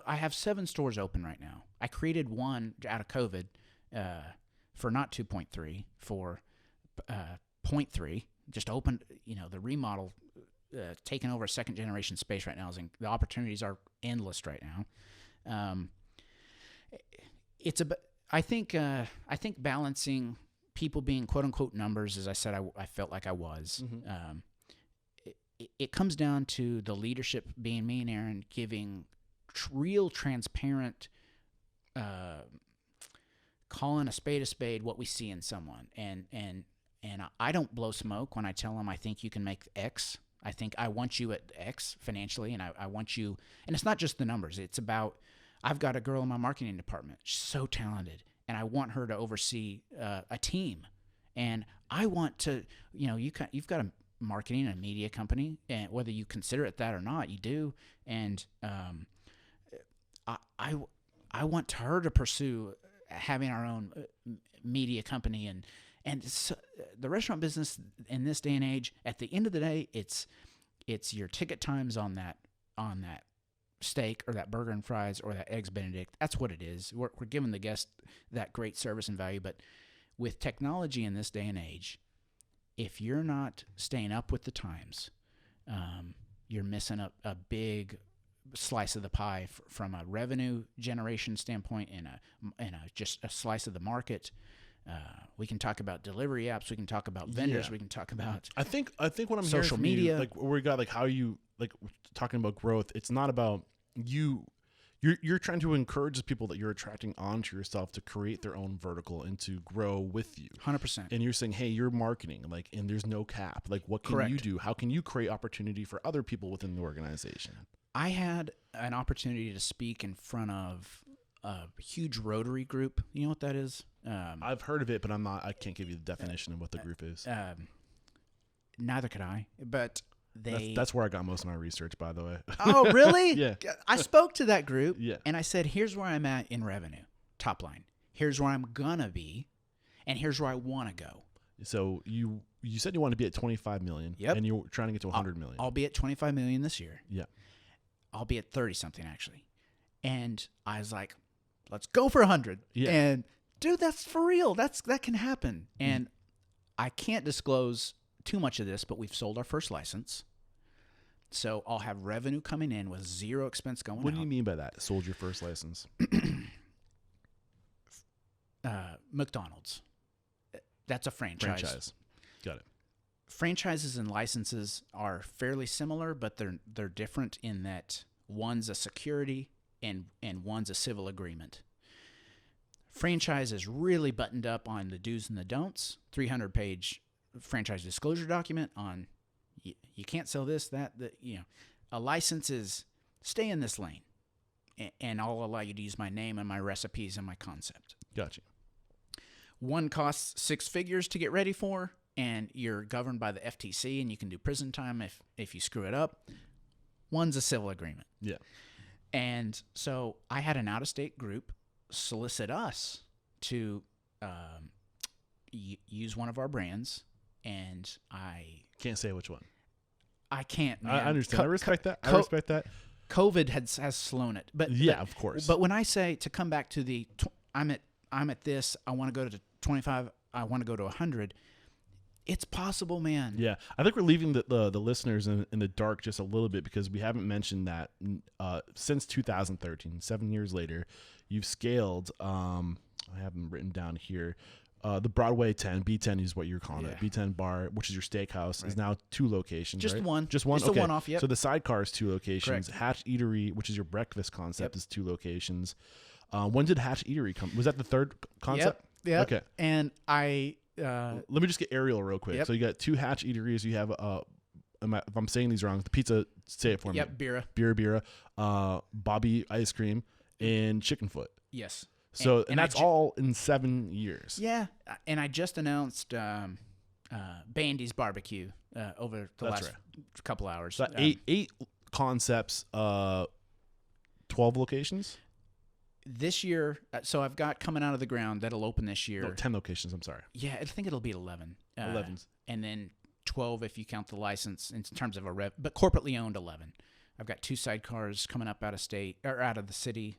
S2: have 7 stores open right now. I created one out of COVID. For not 2.3, for 0.3, just opened, the remodel, taking over second generation space right now. The opportunities are endless right now. I think balancing people being quote unquote numbers, as I said, I felt like I was. It comes down to the leadership being me and Aaron giving real transparent, calling a spade what we see in someone. And I don't blow smoke when I tell them I think you can make X. I think I want you at X financially, and I want you, and it's not just the numbers. It's about, I've got a girl in my marketing department. She's so talented, and I want her to oversee a team. And I want to, you've got a marketing and media company, and whether you consider it that or not, you do. And I want her to pursue having our own media company, and so the restaurant business in this day and age, at the end of the day, it's your ticket times on that steak or that burger and fries or that eggs Benedict. That's what it is. We're giving the guest that great service and value, but with technology in this day and age, if you're not staying up with the times, you're missing a big slice of the pie from a revenue generation standpoint and just a slice of the market. We can talk about delivery apps. We can talk about vendors.
S1: Yeah.
S2: We can talk about
S1: I think what I'm
S2: social
S1: hearing from
S2: media.
S1: you, like we got like how you like talking about growth. It's not about you're trying to encourage the people that you're attracting onto yourself to create their own vertical and to grow with you.
S2: 100%.
S1: And you're saying, hey, you're marketing, like, and there's no cap. Like, what can
S2: Correct.
S1: you do? How can you create opportunity for other people within the organization?
S2: I had an opportunity to speak in front of a huge Rotary group. You know what that is?
S1: I've heard of it, but I can't give you the definition of what the group is.
S2: Neither could I, but
S1: that's where I got most of my research, by the way.
S2: Oh, really?
S1: Yeah.
S2: I spoke to that group,
S1: Yeah.
S2: and I said, here's where I'm at in revenue, top line. Here's where I'm going to be, and here's where I want to go.
S1: So you said you want to be at 25 million,
S2: Yep.
S1: and you're trying to get to 100 million.
S2: I'll be at 25 million this year.
S1: Yeah.
S2: I'll be at 30-something, actually. And I was like, let's go for 100.
S1: Yeah.
S2: And, dude, that's for real. That can happen. And I can't disclose too much of this, but we've sold our first license. So I'll have revenue coming in with zero expense going
S1: What
S2: out.
S1: do you mean by that? Sold your first license?
S2: McDonald's. That's a franchise.
S1: Got it.
S2: Franchises and licenses are fairly similar, but they're different in that one's a security and one's a civil agreement. Franchise is really buttoned up on the do's and the don'ts. 300-page franchise disclosure document on you can't sell this, that. A license is stay in this lane, and I'll allow you to use my name and my recipes and my concept.
S1: Gotcha.
S2: One costs 6 figures to get ready for, and you're governed by the FTC, and you can do prison time if you screw it up. One's a civil agreement.
S1: Yeah.
S2: And so I had an out-of-state group solicit us to use one of our brands, and I
S1: Can't say which one.
S2: I can't, man.
S1: I understand. I respect that. I respect that.
S2: COVID has slown it. But
S1: Yeah, of course.
S2: But when I say to come back to I'm at this, I want to go to 25, I want to go to 100, it's possible, man.
S1: Yeah, I think we're leaving the listeners in the dark just a little bit because we haven't mentioned that since 2013, 7 years later, you've scaled. I have them written down here. The Broadway 10, B10 is what you're calling it. B10 Bar, which is your steakhouse, is now 2 locations.
S2: Just
S1: right?
S2: one.
S1: Just one.
S2: Just
S1: okay.
S2: a one-off. Yep.
S1: So the Sidecar is 2 locations.
S2: Correct.
S1: Hatch Eatery, which is your breakfast concept, is 2 locations. When did Hatch Eatery come? Was that the third concept?
S2: Yep.
S1: Okay.
S2: And I.
S1: Let me just get aerial real quick.
S2: Yep.
S1: So you got 2 Hatch Eateries. You have if I'm saying these wrong, the pizza. Say it for me.
S2: Yep.
S1: Bira, Bobby ice cream, and Chicken Foot.
S2: Yes.
S1: So and that's all in 7 years.
S2: Yeah, and I just announced Bandy's Barbecue over the last couple hours.
S1: So eight concepts, 12 locations.
S2: This year, so I've got coming out of the ground that'll open this year.
S1: No, 10 locations. I'm sorry.
S2: Yeah, I think it'll be 11.
S1: 11.
S2: And then 12 if you count the license in terms of a rev, but corporately owned 11. I've got 2 sidecars coming up out of state or out of the city.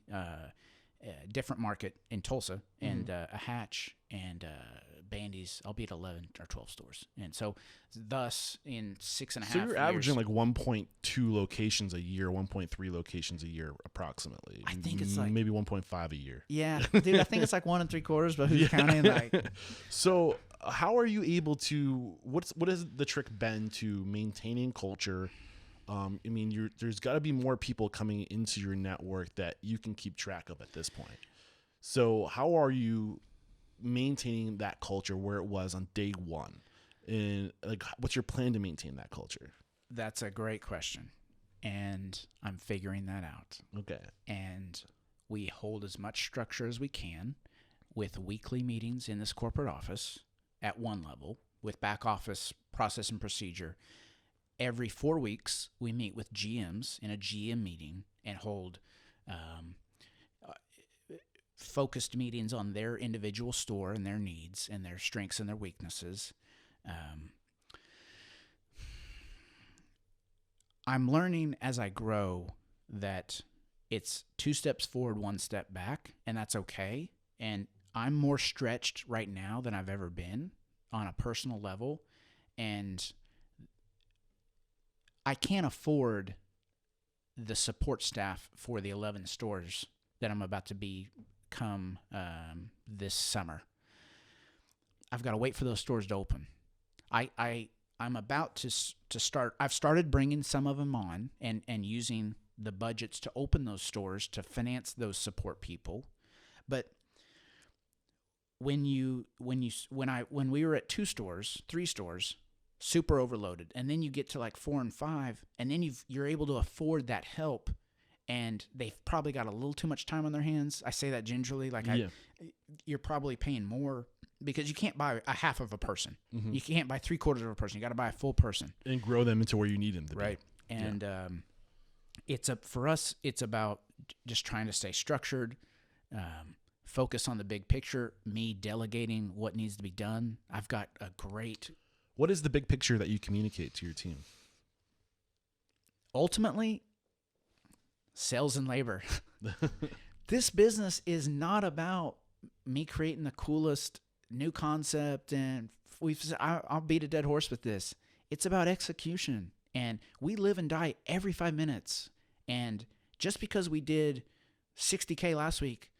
S2: Different market in Tulsa, and a Hatch and Bandy's. I'll be at 11 or 12 stores, and so thus in 6.5 years.
S1: So you're averaging like 1.2 locations a year, 1.3 locations a year, approximately.
S2: I think it's like
S1: maybe 1.5 a year.
S2: Yeah, dude. I think it's like 1 3/4, but who's counting? Like,
S1: so how are you able to? What has the trick been to maintaining culture? I mean, there's got to be more people coming into your network that you can keep track of at this point. So how are you maintaining that culture where it was on day one? And like, what's your plan to maintain that culture?
S2: That's a great question, and I'm figuring that out.
S1: Okay.
S2: And we hold as much structure as we can with weekly meetings in this corporate office at one level with back office process and procedure. Every 4 weeks, we meet with GMs in a GM meeting and hold focused meetings on their individual store and their needs and their strengths and their weaknesses. I'm learning as I grow that it's 2 steps forward, 1 step back, and that's okay. And I'm more stretched right now than I've ever been on a personal level, and I can't afford the support staff for the 11 stores that I'm about to become this summer. I've got to wait for those stores to open. I'm about to start. I've started bringing some of them on and using the budgets to open those stores to finance those support people. But when we were at 2 stores, 3 stores, super overloaded, and then you get to like 4 and 5, and then you're able to afford that help, and they've probably got a little too much time on their hands. I say that gingerly, like you're probably paying more because you can't buy a half of a person. Mm-hmm. You can't buy 3/4 of a person. You got to buy a full person
S1: and grow them into where you need them to be.
S2: Right. And for us, it's about just trying to stay structured, focus on the big picture, me delegating what needs to be done. I've got a great...
S1: What is the big picture that you communicate to your team?
S2: Ultimately, sales and labor. This business is not about me creating the coolest new concept, and I'll beat a dead horse with this. It's about execution, and we live and die every 5 minutes. And just because we did $60K last week,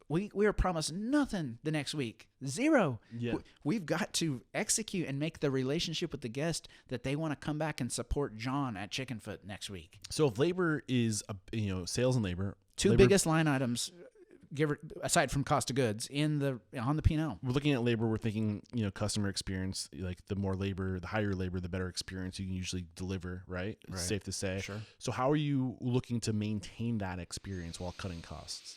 S2: we were promised nothing the next week. 0.
S1: Yeah.
S2: We've got to execute and make the relationship with the guest that they want to come back and support John at Chickenfoot next week.
S1: So if labor is, sales and labor.
S2: 2 biggest line items, aside from cost of goods, on the P&L.
S1: We're looking at labor. We're thinking, customer experience. Like the more labor, the higher labor, the better experience you can usually deliver. Right. It's safe to say.
S2: Sure.
S1: So how are you looking to maintain that experience while cutting costs?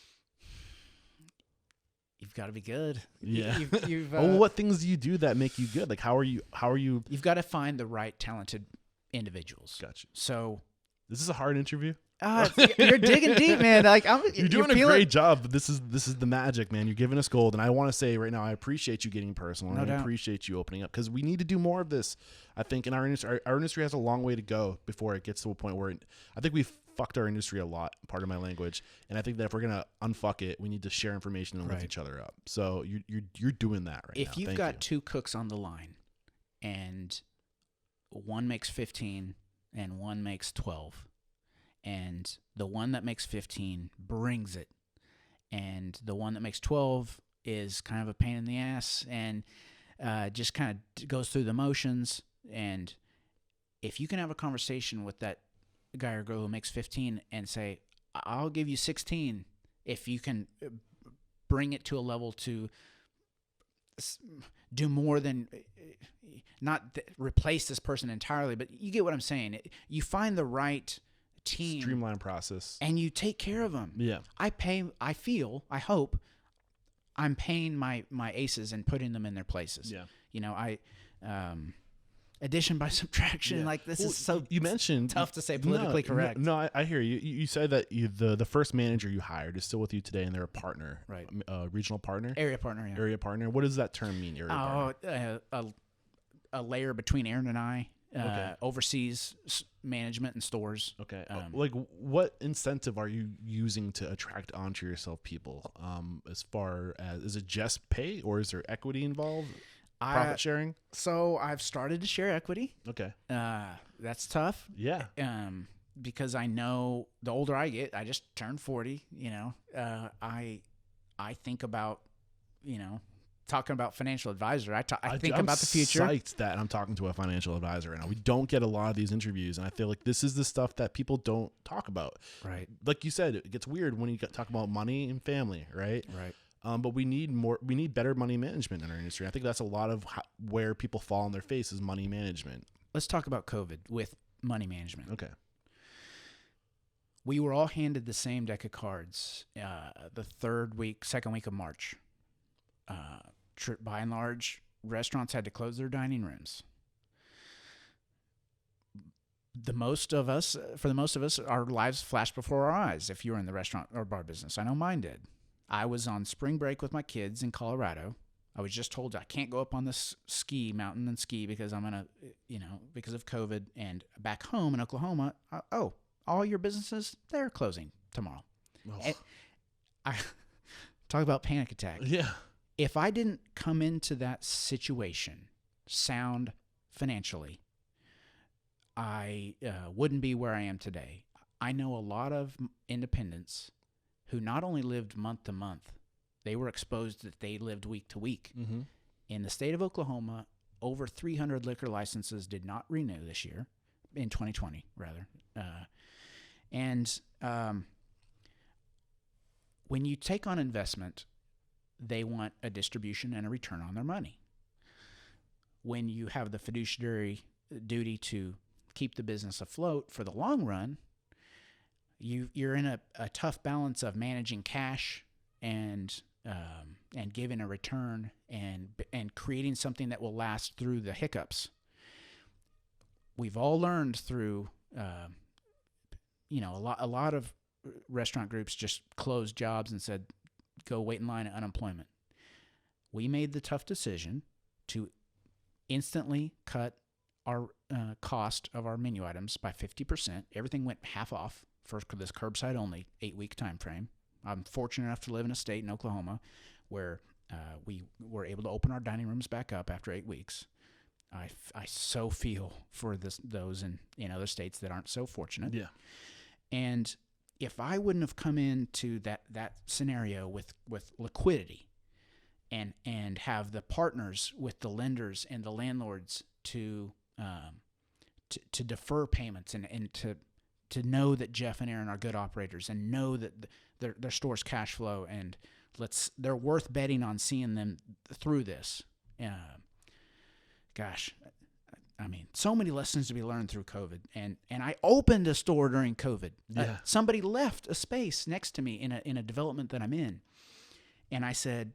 S2: You've got to be good.
S1: Yeah. What things do you do that make you good? Like how are you?
S2: You've got to find the right talented individuals.
S1: Gotcha.
S2: So
S1: this is a hard interview.
S2: You're digging deep, man. Like
S1: you're doing a great job. But this is the magic, man. You're giving us gold, and I want to say right now, I appreciate you getting personal.
S2: No
S1: and
S2: doubt.
S1: I appreciate you opening up because we need to do more of this. I think in our industry has a long way to go before it gets to a point where I think we've fucked our industry a lot. Part of my language, and I think that if we're gonna unfuck it, we need to share information and lift each other up. So you're doing that right now.
S2: If you've got 2 cooks on the line, and one makes 15 and one makes 12. And the one that makes 15 brings it. And the one that makes 12 is kind of a pain in the ass and just kind of goes through the motions. And if you can have a conversation with that guy or girl who makes 15 and say, I'll give you 16 if you can bring it to a level to do more than not replace this person entirely, but you get what I'm saying. You find the right team,
S1: streamline process,
S2: and you take care of them.
S1: Yeah.
S2: I hope I'm paying my aces and putting them in their places.
S1: Yeah.
S2: Addition by subtraction, like this is so
S1: you mentioned
S2: tough to say politically correct.
S1: No, I hear you. You said that the first manager you hired is still with you today, and they're a partner,
S2: right?
S1: Regional partner,
S2: area partner, yeah.
S1: Area partner. What does that term mean? Area partner?
S2: A layer between Aaron and I. Oversees management and stores.
S1: Okay. Like what incentive are you using to attract onto yourself people? As far as, is it just pay or is there equity involved? Profit sharing? So
S2: I've started to share equity.
S1: Okay.
S2: That's tough.
S1: Yeah.
S2: Because I know the older I get, I just turned 40, I think about, talking about financial advisor. I think about the future.
S1: I'm psyched that I'm talking to a financial advisor right now. We don't get a lot of these interviews, and I feel like this is the stuff that people don't talk about.
S2: Right.
S1: Like you said, it gets weird when you talk about money and family, right?
S2: Right.
S1: But we need better money management in our industry. I think that's a lot of where people fall on their face is money management.
S2: Let's talk about COVID with money management.
S1: Okay.
S2: We were all handed the same deck of cards the second week of March. By and large, restaurants had to close their dining rooms. For the most of us, our lives flashed before our eyes. If you were in the restaurant or bar business, I know mine did. I was on spring break with my kids in Colorado. I was just told I can't go up on this ski mountain and ski because I'm gonna, because of COVID. And back home in Oklahoma, all your businesses, they're closing tomorrow. And I talk about panic attack.
S1: Yeah.
S2: If I didn't come into that situation sound financially, I wouldn't be where I am today. I know a lot of independents who not only lived month to month, they were exposed that they lived week to week.
S1: Mm-hmm.
S2: In the state of Oklahoma, over 300 liquor licenses did not renew this year, in 2020, rather. When you take on investment, they want a distribution and a return on their money. When you have the fiduciary duty to keep the business afloat for the long run, you're in a tough balance of managing cash and giving a return and creating something that will last through the hiccups. We've all learned through, a lot of restaurant groups just closed jobs and said, go wait in line at unemployment. We made the tough decision to instantly cut our cost of our menu items by 50%. Everything went half off for this curbside only 8-week time frame. I'm fortunate enough to live in a state in Oklahoma where we were able to open our dining rooms back up after 8 weeks. I so feel for those in other states that aren't so fortunate.
S1: Yeah.
S2: And if I wouldn't have come into that scenario with liquidity and have the partners with the lenders and the landlords to defer payments and to know that Jeff and Aaron are good operators and know that their store's cash flow and they're worth betting on seeing them through this. Gosh, I mean, so many lessons to be learned through COVID. And I opened a store during COVID.
S1: Yeah.
S2: Somebody left a space next to me in a development that I'm in. And I said,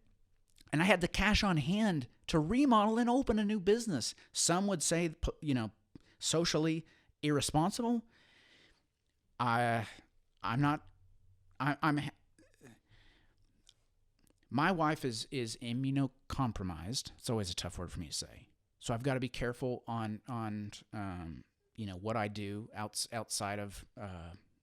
S2: and I had the cash on hand to remodel and open a new business. Some would say, socially irresponsible. My wife is immunocompromised. It's always a tough word for me to say. So I've got to be careful on what I do outside of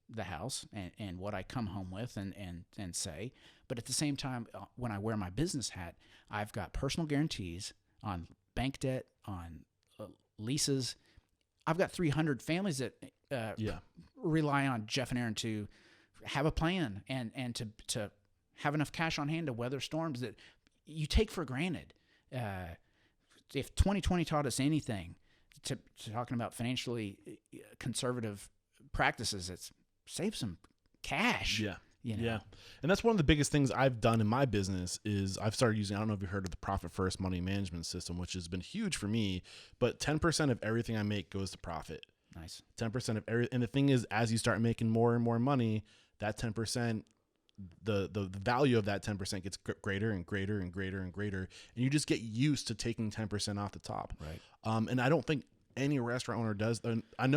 S2: the house and what I come home with and say. But at the same time, when I wear my business hat, I've got personal guarantees on bank debt, on leases. I've got 300 families that rely on Jeff and Aaron to have a plan and to have enough cash on hand to weather storms that you take for granted. If 2020 taught us anything to talking about financially conservative practices, it's save some cash.
S1: Yeah.
S2: You know?
S1: Yeah. And that's one of the biggest things I've done in my business is I've started using, I don't know if you heard of the Profit First money management system, which has been huge for me, but 10% of everything I make goes to profit.
S2: Nice. 10%
S1: of every, and the thing is, as you start making more and more money, that 10%, the value of that 10% gets greater and greater and greater and greater. And you just get used to taking 10% off the top.
S2: Right.
S1: And I don't think any restaurant owner does. And I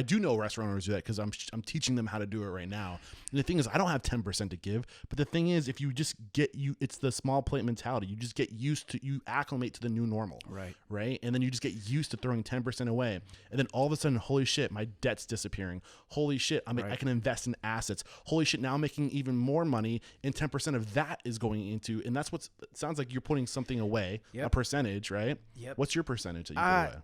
S1: do know restaurant owners do that because I'm teaching them how to do it right now. And the thing is, I don't have 10% to give. But the thing is, if you just it's the small plate mentality. You just get used to, you acclimate to the new normal.
S2: Right.
S1: Right. And then you just get used to throwing 10% away. And then all of a sudden, holy shit, my debt's disappearing. Holy shit, I can invest in assets. Holy shit, now I'm making even more money, and 10% of that is going into, and that's it sounds like you're putting something away, a percentage, right?
S2: Yep.
S1: What's your percentage that you put away?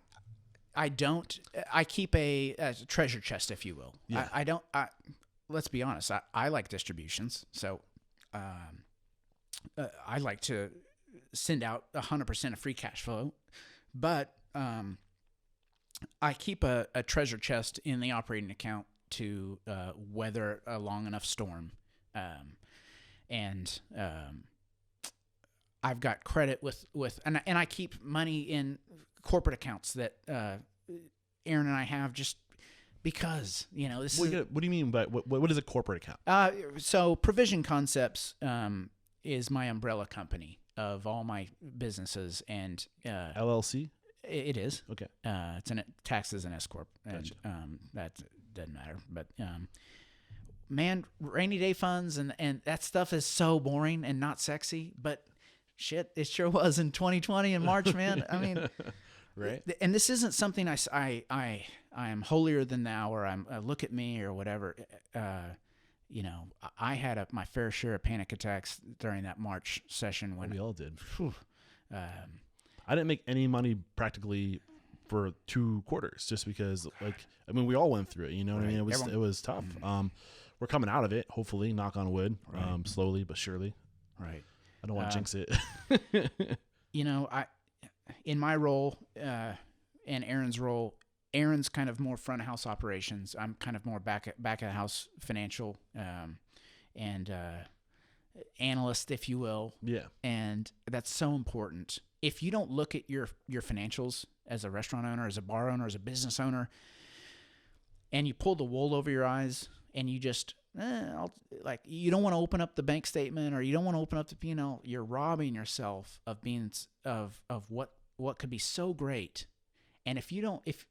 S2: I don't. I keep a treasure chest, if you will.
S1: Yeah.
S2: I don't. Let's be honest. I like distributions, so I like to send out 100% of free cash flow, but I keep a treasure chest in the operating account to weather a long enough storm, and I've got credit with and I keep money in corporate accounts that Aaron and I have just because, this
S1: what do you mean by what is a corporate account?
S2: So Provision Concepts is my umbrella company of all my businesses, and
S1: LLC?
S2: It is.
S1: Okay.
S2: It's taxes and S corp.
S1: Gotcha.
S2: And that doesn't matter, but man, rainy day funds and that stuff is so boring and not sexy, but shit, it sure was in 2020 in March, man. I mean,
S1: right.
S2: And this isn't something I am holier than thou, or I'm look at me or whatever. I had my fair share of panic attacks during that March session when
S1: we all did.
S2: Whew,
S1: I didn't make any money practically for 2 quarters, just because we all went through it, you know what I mean? It was tough. We're coming out of it, hopefully, knock on wood, slowly but surely.
S2: Right.
S1: I don't want to jinx it.
S2: In my role, and Aaron's role, Aaron's kind of more front of house operations. I'm kind of more back of house financial, and analyst, if you will.
S1: Yeah.
S2: And that's so important. If you don't look at your financials as a restaurant owner, as a bar owner, as a business owner, and you pull the wool over your eyes and you just, you don't want to open up the bank statement, or you don't want to open up the P&L, you're robbing yourself of being, of what could be so great. And if you don't, if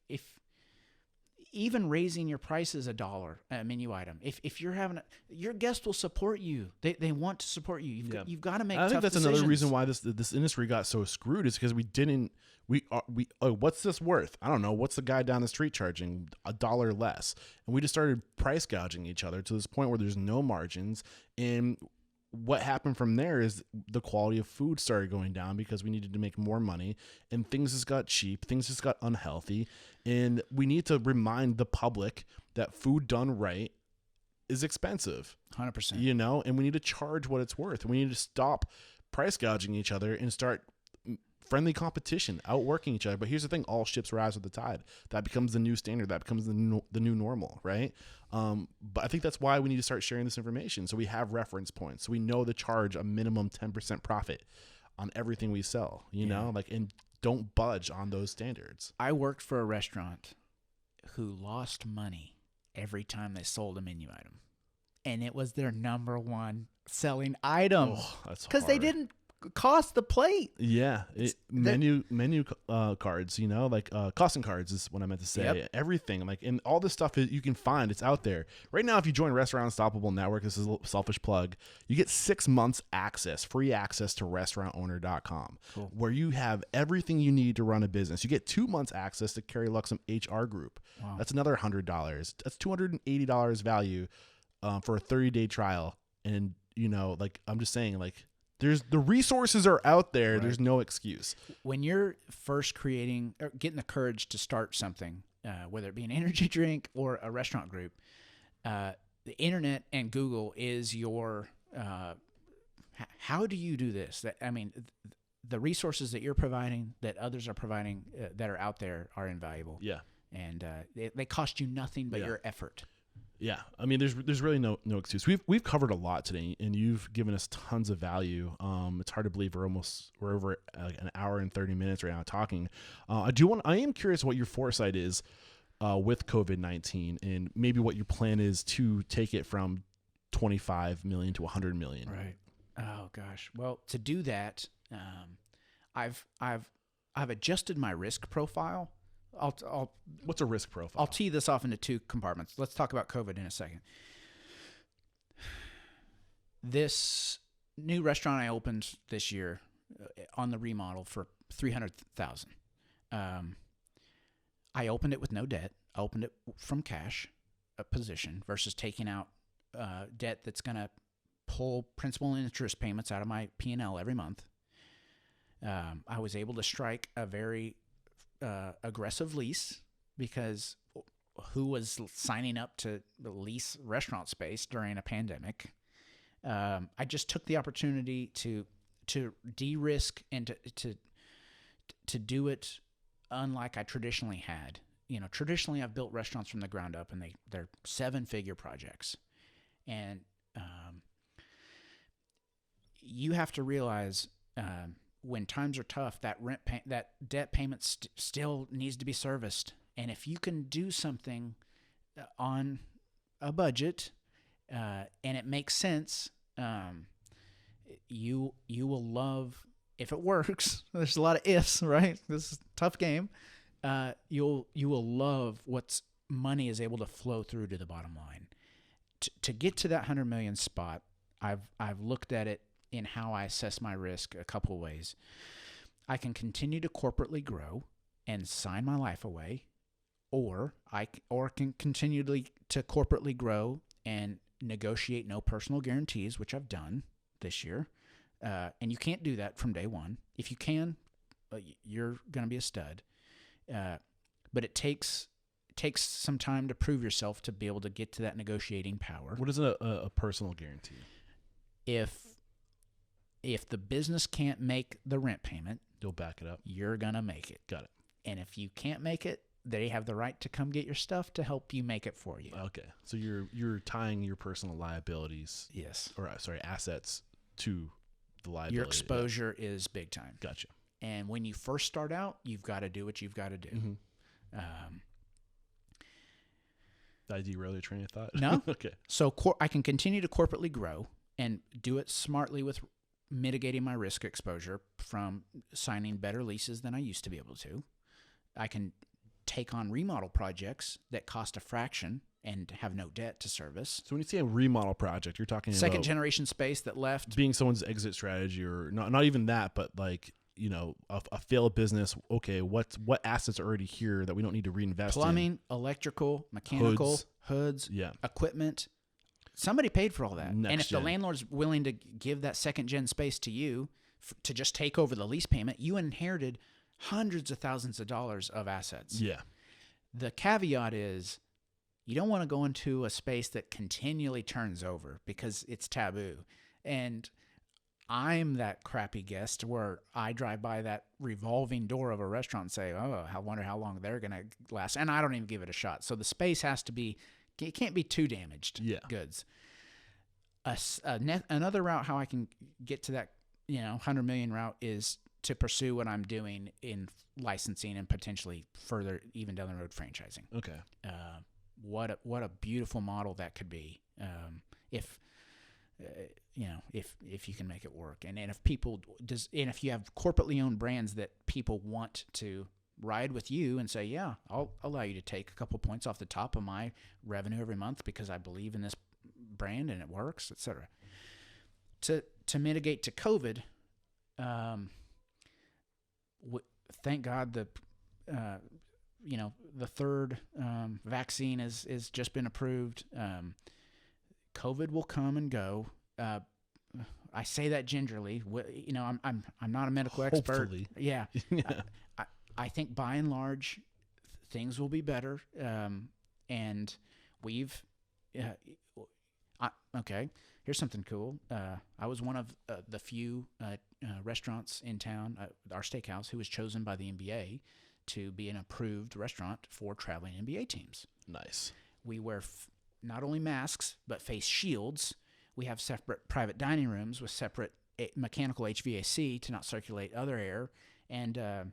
S2: even raising your prices $1 a menu item, if you're having your guests will support you. They want to support you. You've got to make tough decisions. I think that's
S1: another reason why this industry got so screwed, is because what's this worth? I don't know. What's the guy down the street charging $1 less? And we just started price gouging each other to this point where there's no margins. And what happened from there is the quality of food started going down because we needed to make more money, and things just got cheap. Things just got unhealthy. And we need to remind the public that food done right is expensive.
S2: 100%.
S1: And we need to charge what it's worth. We need to stop price gouging each other and start friendly competition, outworking each other. But here's the thing: all ships rise with the tide. That becomes the new standard. That becomes the new normal, right? But I think that's why we need to start sharing this information, so we have reference points, so we know to charge a minimum 10% profit on everything we sell. And don't budge on those standards.
S2: I worked for a restaurant who lost money every time they sold a menu item, and it was their number one selling item.
S1: Oh, that's hard.
S2: Because they didn't cost the plate.
S1: Yeah. Menu cards, costing cards is what I meant to say.
S2: Yep.
S1: Everything, and all this stuff you can find, it's out there. Right now, if you join Restaurant Unstoppable Network, this is a selfish plug, you get 6 months free access to restaurantowner.com,
S2: cool, where
S1: where you have everything you need to run a business. You get 2 months access to Carrie Luxem HR Group.
S2: Wow.
S1: That's another $100. That's $280 value for a 30-day trial. And, I'm just saying, there's the resources are out there. Right. There's no excuse.
S2: When you're first creating or getting the courage to start something, whether it be an energy drink or a restaurant group, the internet and Google is your. How do you do this? The resources that you're providing, that others are providing, that are out there, are invaluable.
S1: Yeah,
S2: and they cost you nothing but your effort.
S1: Yeah, there's really no excuse. We've covered a lot today, and you've given us tons of value. It's hard to believe we're over an hour and 30 minutes right now talking. I am curious what your foresight is with COVID-19, and maybe what your plan is to take it from 25 million to 100 million.
S2: Right. Oh gosh. Well, to do that, I've adjusted my risk profile.
S1: What's a risk profile?
S2: I'll tee this off into 2 compartments. Let's talk about COVID in a second. This new restaurant I opened this year on the remodel for $300,000. I opened it with no debt. I opened it from cash, a position, versus taking out debt that's going to pull principal and interest payments out of my P&L every month. I was able to strike a very aggressive lease, because who was signing up to lease restaurant space during a pandemic? I just took the opportunity to de-risk and to do it unlike I traditionally had. Traditionally I've built restaurants from the ground up, and they're 7-figure projects. And you have to realize when times are tough, that that debt payment still needs to be serviced. And if you can do something on a budget and it makes sense, you will love, if it works. There's a lot of ifs, right? This is a tough game. You will love what's money is able to flow through to the bottom line. To get to that 100 million spot, I've looked at it in how I assess my risk a couple of ways. I can continue to corporately grow and sign my life away, or I can continue to corporately grow and negotiate no personal guarantees, which I've done this year. And you can't do that from day one. If you can, you're going to be a stud. but it takes some time to prove yourself to be able to get to that negotiating power.
S1: What is a personal guarantee?
S2: If the business can't make the rent payment,
S1: You'll back it up.
S2: You're gonna make it.
S1: Got it.
S2: And if you can't make it, they have the right to come get your stuff to help you make it for you.
S1: Okay, so you're tying your personal liabilities,
S2: Yes,
S1: or sorry, assets to the liability.
S2: your exposure is big time.
S1: Gotcha.
S2: And when you first start out, you've got to do what you've got to do.
S1: Mm-hmm. Did I derail your train of thought?
S2: No.
S1: Okay.
S2: So I can continue to corporately grow and do it smartly with mitigating my risk exposure from signing better leases than I used to be able to. I can take on remodel projects that cost a fraction and have no debt to service.
S1: So when you say a remodel project, you're talking
S2: Second
S1: about
S2: generation space that left.
S1: being someone's exit strategy, or not even that, but like, a failed business. Okay, what assets are already here that we don't need to reinvest
S2: Plumbing,
S1: in?
S2: electrical, mechanical, hoods,
S1: Yeah.
S2: equipment. Somebody paid for all that.
S1: Next
S2: and if
S1: gen.
S2: the landlord's willing to give that second gen space to you to just take over the lease payment, you inherited hundreds of thousands of dollars of assets.
S1: Yeah.
S2: The caveat is you don't want to go into a space that continually turns over because it's taboo. And I'm that crappy guest where I drive by that revolving door of a restaurant and say, oh, I wonder how long they're going to last. And I don't even give it a shot. So the space has to be, it can't be too damaged goods. Another route how I can get to that 100 million route is to pursue what I'm doing in licensing and potentially further even down the road franchising.
S1: Okay.
S2: What a beautiful model that could be if you can make it work, and if you have corporately owned brands that people want to ride with you and say, yeah, I'll allow you to take a couple points off the top of my revenue every month because I believe in this brand and it works, etc. To mitigate to COVID, thank God the third vaccine is just been approved. COVID will come and go. I say that gingerly. I'm not a medical expert.
S1: Hopefully.
S2: Yeah. I think by and large things will be better. And we've okay. Here's something cool. I was one of the few restaurants in town, our steakhouse, who was chosen by the NBA to be an approved restaurant for traveling NBA teams.
S1: Nice.
S2: We wear not only masks, but face shields. We have separate private dining rooms with separate mechanical HVAC to not circulate other air. And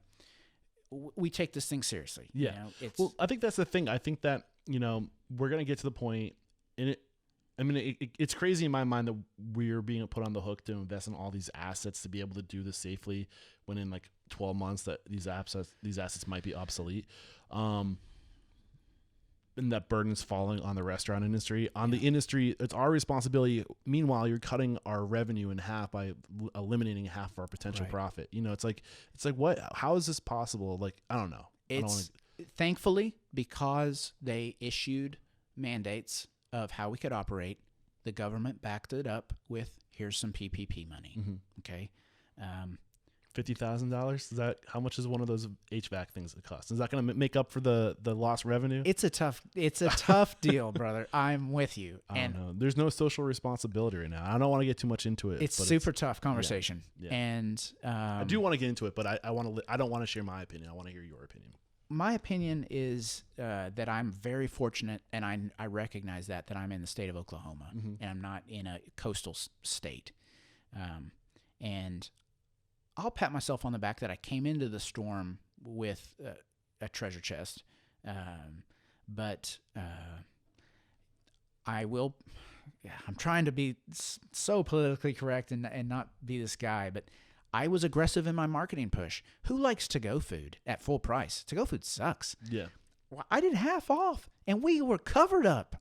S2: we take this thing seriously.
S1: Yeah. Well, I think that's the thing. I think that, we're going to get to the point, and it's crazy in my mind that we're being put on the hook to invest in all these assets to be able to do this safely when in like 12 months that these assets might be obsolete. And that burden's falling on the restaurant industry. The industry, it's our responsibility. Meanwhile, you're cutting our revenue in half by eliminating half of our potential profit. It's like what? How is this possible? Like, I don't know.
S2: Thankfully, because they issued mandates of how we could operate, the government backed it up with here's some PPP money.
S1: Mm-hmm.
S2: Okay.
S1: $50,000. Is that how much is one of those HVAC things that cost? Is that going to make up for the lost revenue?
S2: It's a tough deal, brother. I'm with you.
S1: I don't know. There's no social responsibility right now. I don't want to get too much into it.
S2: It's super tough conversation.
S1: Yeah.
S2: And
S1: I do want to get into it, but I don't want to share my opinion. I want to hear your opinion.
S2: My opinion is that I'm very fortunate, and I recognize that I'm in the state of Oklahoma,
S1: mm-hmm.
S2: and I'm not in a coastal state. And I'll pat myself on the back that I came into the storm with a treasure chest. But I will. I'm trying to be so politically correct and not be this guy, but I was aggressive in my marketing push. Who likes to-go food at full price? To-go food sucks.
S1: Yeah.
S2: Well, I did half off, and we were covered up.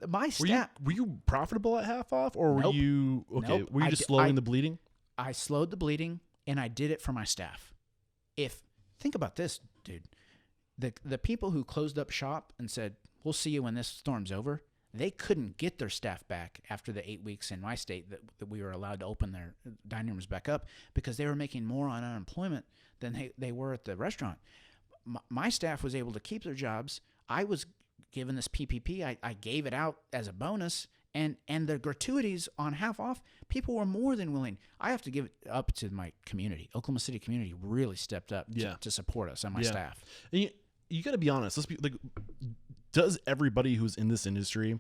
S2: My staff.
S1: Were you profitable at half off, or
S2: Nope.
S1: were you okay?
S2: Nope.
S1: Were you just slowing the bleeding?
S2: I slowed the bleeding, and I did it for my staff. Think about this, dude. The people who closed up shop and said, "We'll see you when this storm's over," they couldn't get their staff back after the 8 weeks in my state that we were allowed to open their dining rooms back up because they were making more on unemployment than they were at the restaurant. my staff was able to keep their jobs. I was given this PPP. I gave it out as a bonus, and the gratuities on half off, people were more than willing. I have to give it up to my community. Oklahoma City community really stepped up to support us and my staff.
S1: And you got to be honest. Let's be like, does everybody who's in this industry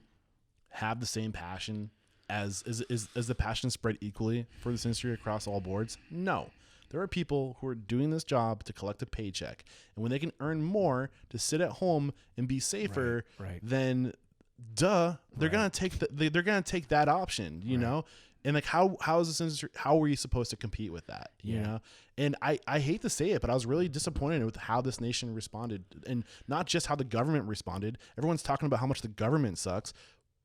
S1: have the same passion? Is the passion spread equally for this industry across all boards? No. There are people who are doing this job to collect a paycheck, and when they can earn more to sit at home and be safer, then they're gonna take they're gonna take that option, you know. And like, how is this industry? How are you supposed to compete with that? You know. And I hate to say it, but I was really disappointed with how this nation responded, and not just how the government responded. Everyone's talking about how much the government sucks.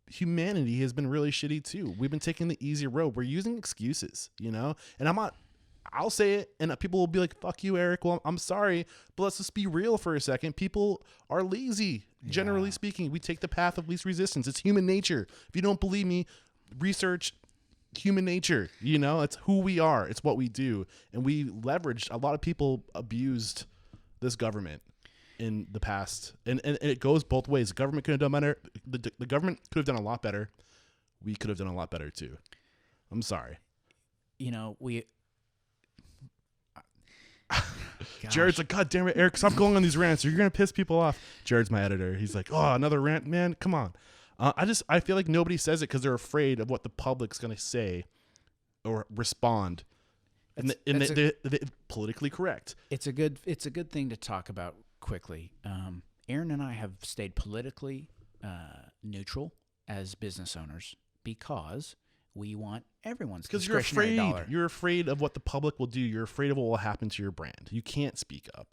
S1: Humanity has been really shitty too. We've been taking the easy road. We're using excuses, you know. And I'll say it, and people will be like, fuck you, Eric. Well, I'm sorry, but let's just be real for a second. People are lazy, generally speaking. We take the path of least resistance. It's human nature. If you don't believe me, research human nature. You know, it's who we are. It's what we do. And we leveraged, a lot of people abused this government in the past. And it goes both ways. The government could have done better. The government could have done a lot better. We could have done a lot better too. I'm sorry.
S2: You know,
S1: Jared's like, God damn it, Eric, stop going on these rants, or you're gonna piss people off. Jared's my editor. He's like, oh, another rant, man, come on. I feel like nobody says it because they're afraid of what the public's gonna say or respond, and they're politically correct.
S2: It's a good thing to talk about quickly. Aaron and I have stayed politically neutral as business owners because we want everyone's discretionary dollar.
S1: You're afraid of what the public will do. You're afraid of what will happen to your brand. You can't speak up.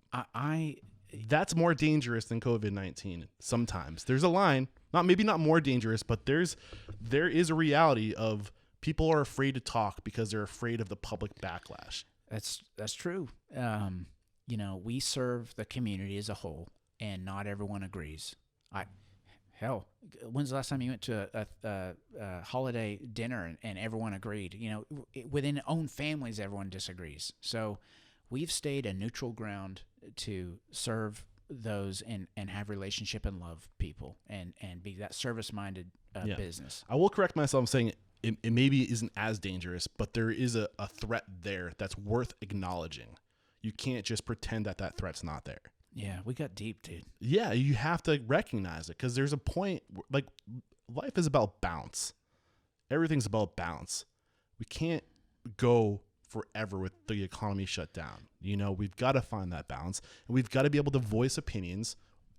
S1: That's more dangerous than COVID-19. Sometimes there's a line, maybe not more dangerous, but there is a reality of people are afraid to talk because they're afraid of the public backlash.
S2: That's true. You know, we serve the community as a whole, and not everyone agrees. Hell, when's the last time you went to a holiday dinner and everyone agreed? You know, within own families, everyone disagrees. So we've stayed a neutral ground to serve those and have relationship and love people and be that service-minded business.
S1: I will correct myself in saying it maybe isn't as dangerous, but there is a threat there that's worth acknowledging. You can't just pretend that threat's not there.
S2: Yeah, we got deep, dude.
S1: Yeah, you have to recognize it because there's a point, like, life is about balance. Everything's about balance. We can't go forever with the economy shut down. You know, we've got to find that balance, and we've got to be able to voice opinions,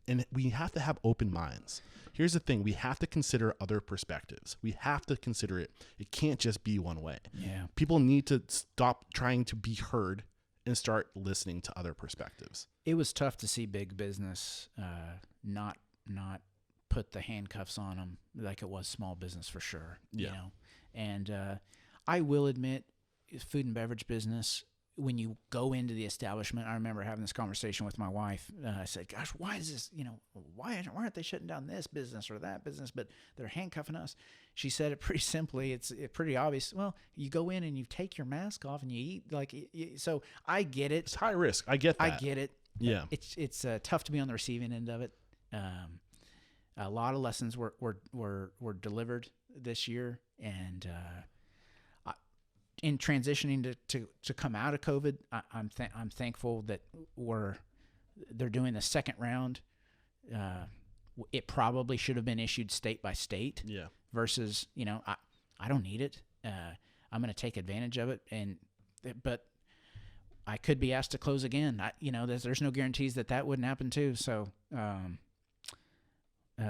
S1: and we have to have open minds. Here's the thing. We have to consider other perspectives. We have to consider it. It can't just be one way.
S2: Yeah.
S1: People need to stop trying to be heard and start listening to other perspectives.
S2: It was tough to see big business not put the handcuffs on them like it was small business for sure.
S1: Yeah.
S2: You know? And I will admit, food and beverage business, when you go into the establishment, I remember having this conversation with my wife. I said, gosh, why is this, you know, why aren't they shutting down this business or that business, but they're handcuffing us? She said it pretty simply. It's pretty obvious. Well, you go in and you take your mask off and you eat so I get it.
S1: It's high risk. I get that.
S2: I get it.
S1: Yeah.
S2: It's tough to be on the receiving end of it. A lot of lessons were delivered this year, and in transitioning to come out of COVID, I'm thankful that they're doing the second round. It probably should have been issued state by state.
S1: Yeah.
S2: Versus, you know, I don't need it. I'm going to take advantage of it, but I could be asked to close again. There's no guarantees that wouldn't happen too. So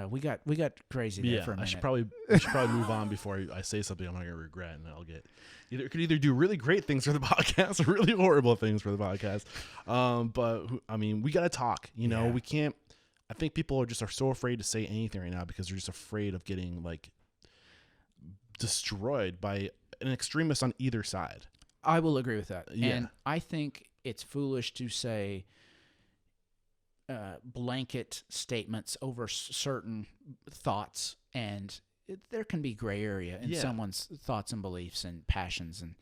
S2: we got crazy there for a minute.
S1: I should probably move on before I say something I'm not going to regret, and I'll get either do really great things for the podcast or really horrible things for the podcast. But I mean, we got to talk. You know, we can't. I think people are so afraid to say anything right now because they're just afraid of getting like destroyed by an extremist on either side.
S2: I will agree with that.
S1: Yeah.
S2: And I think it's foolish to say blanket statements over certain thoughts, and there can be gray area in someone's thoughts and beliefs and passions. And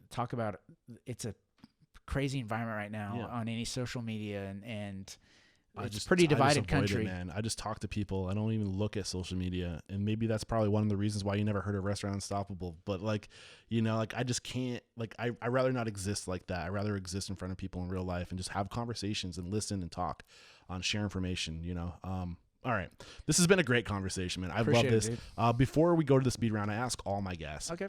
S2: talk about it's a crazy environment right now
S1: Yeah.
S2: on any social media, and it's
S1: just
S2: pretty
S1: I just
S2: divided
S1: avoid
S2: country.
S1: it, man. I just talk to people. I don't even look at social media, and maybe that's probably one of the reasons why you never heard of Restaurant Unstoppable. But like, like I just can't. Like I rather not exist like that. I rather exist in front of people in real life and just have conversations and listen and talk, share information. All right, this has been a great conversation, man. I love
S2: Appreciate
S1: this.
S2: it, dude.
S1: Before we go to the speed round, I ask all my guests.
S2: Okay.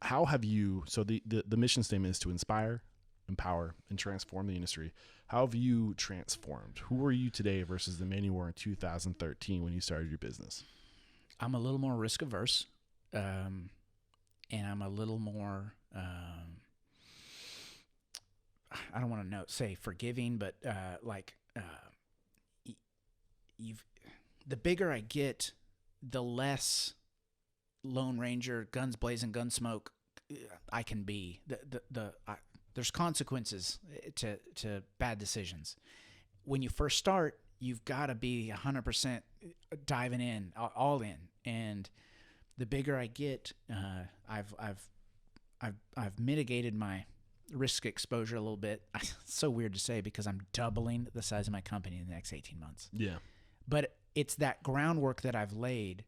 S1: How have you? So the mission statement is to inspire, empower, and transform the industry. How have you transformed? Who are you today versus the man you were in 2013 when you started your business?
S2: I'm a little more risk averse, and I'm a little more. I don't want to say forgiving, but the bigger I get, the less Lone Ranger, guns blazing, gun smoke I can be. There's consequences to bad decisions. When you first start, you've got to be 100% diving in, all in. And the bigger I get, I've mitigated my risk exposure a little bit. It's so weird to say because I'm doubling the size of my company in the next 18 months.
S1: Yeah.
S2: But it's that groundwork that I've laid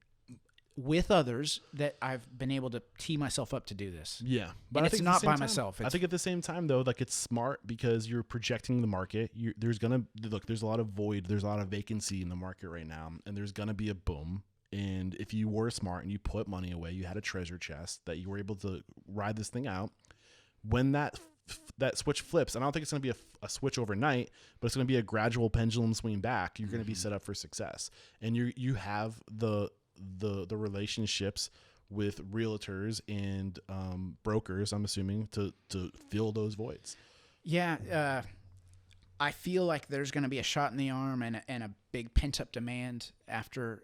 S2: with others that I've been able to tee myself up to do this.
S1: Yeah.
S2: But it's not by myself.
S1: I think at the same time though, like it's smart because you're projecting the market. There's a lot of void. There's a lot of vacancy in the market right now, and there's going to be a boom. And if you were smart and you put money away, you had a treasure chest that you were able to ride this thing out. When that switch flips, and I don't think it's going to be a switch overnight, but it's going to be a gradual pendulum swing back. You're going to be set up for success, and you have the relationships with realtors and brokers, I'm assuming, to fill those voids.
S2: Yeah, I feel like there's going to be a shot in the arm and a big pent up demand after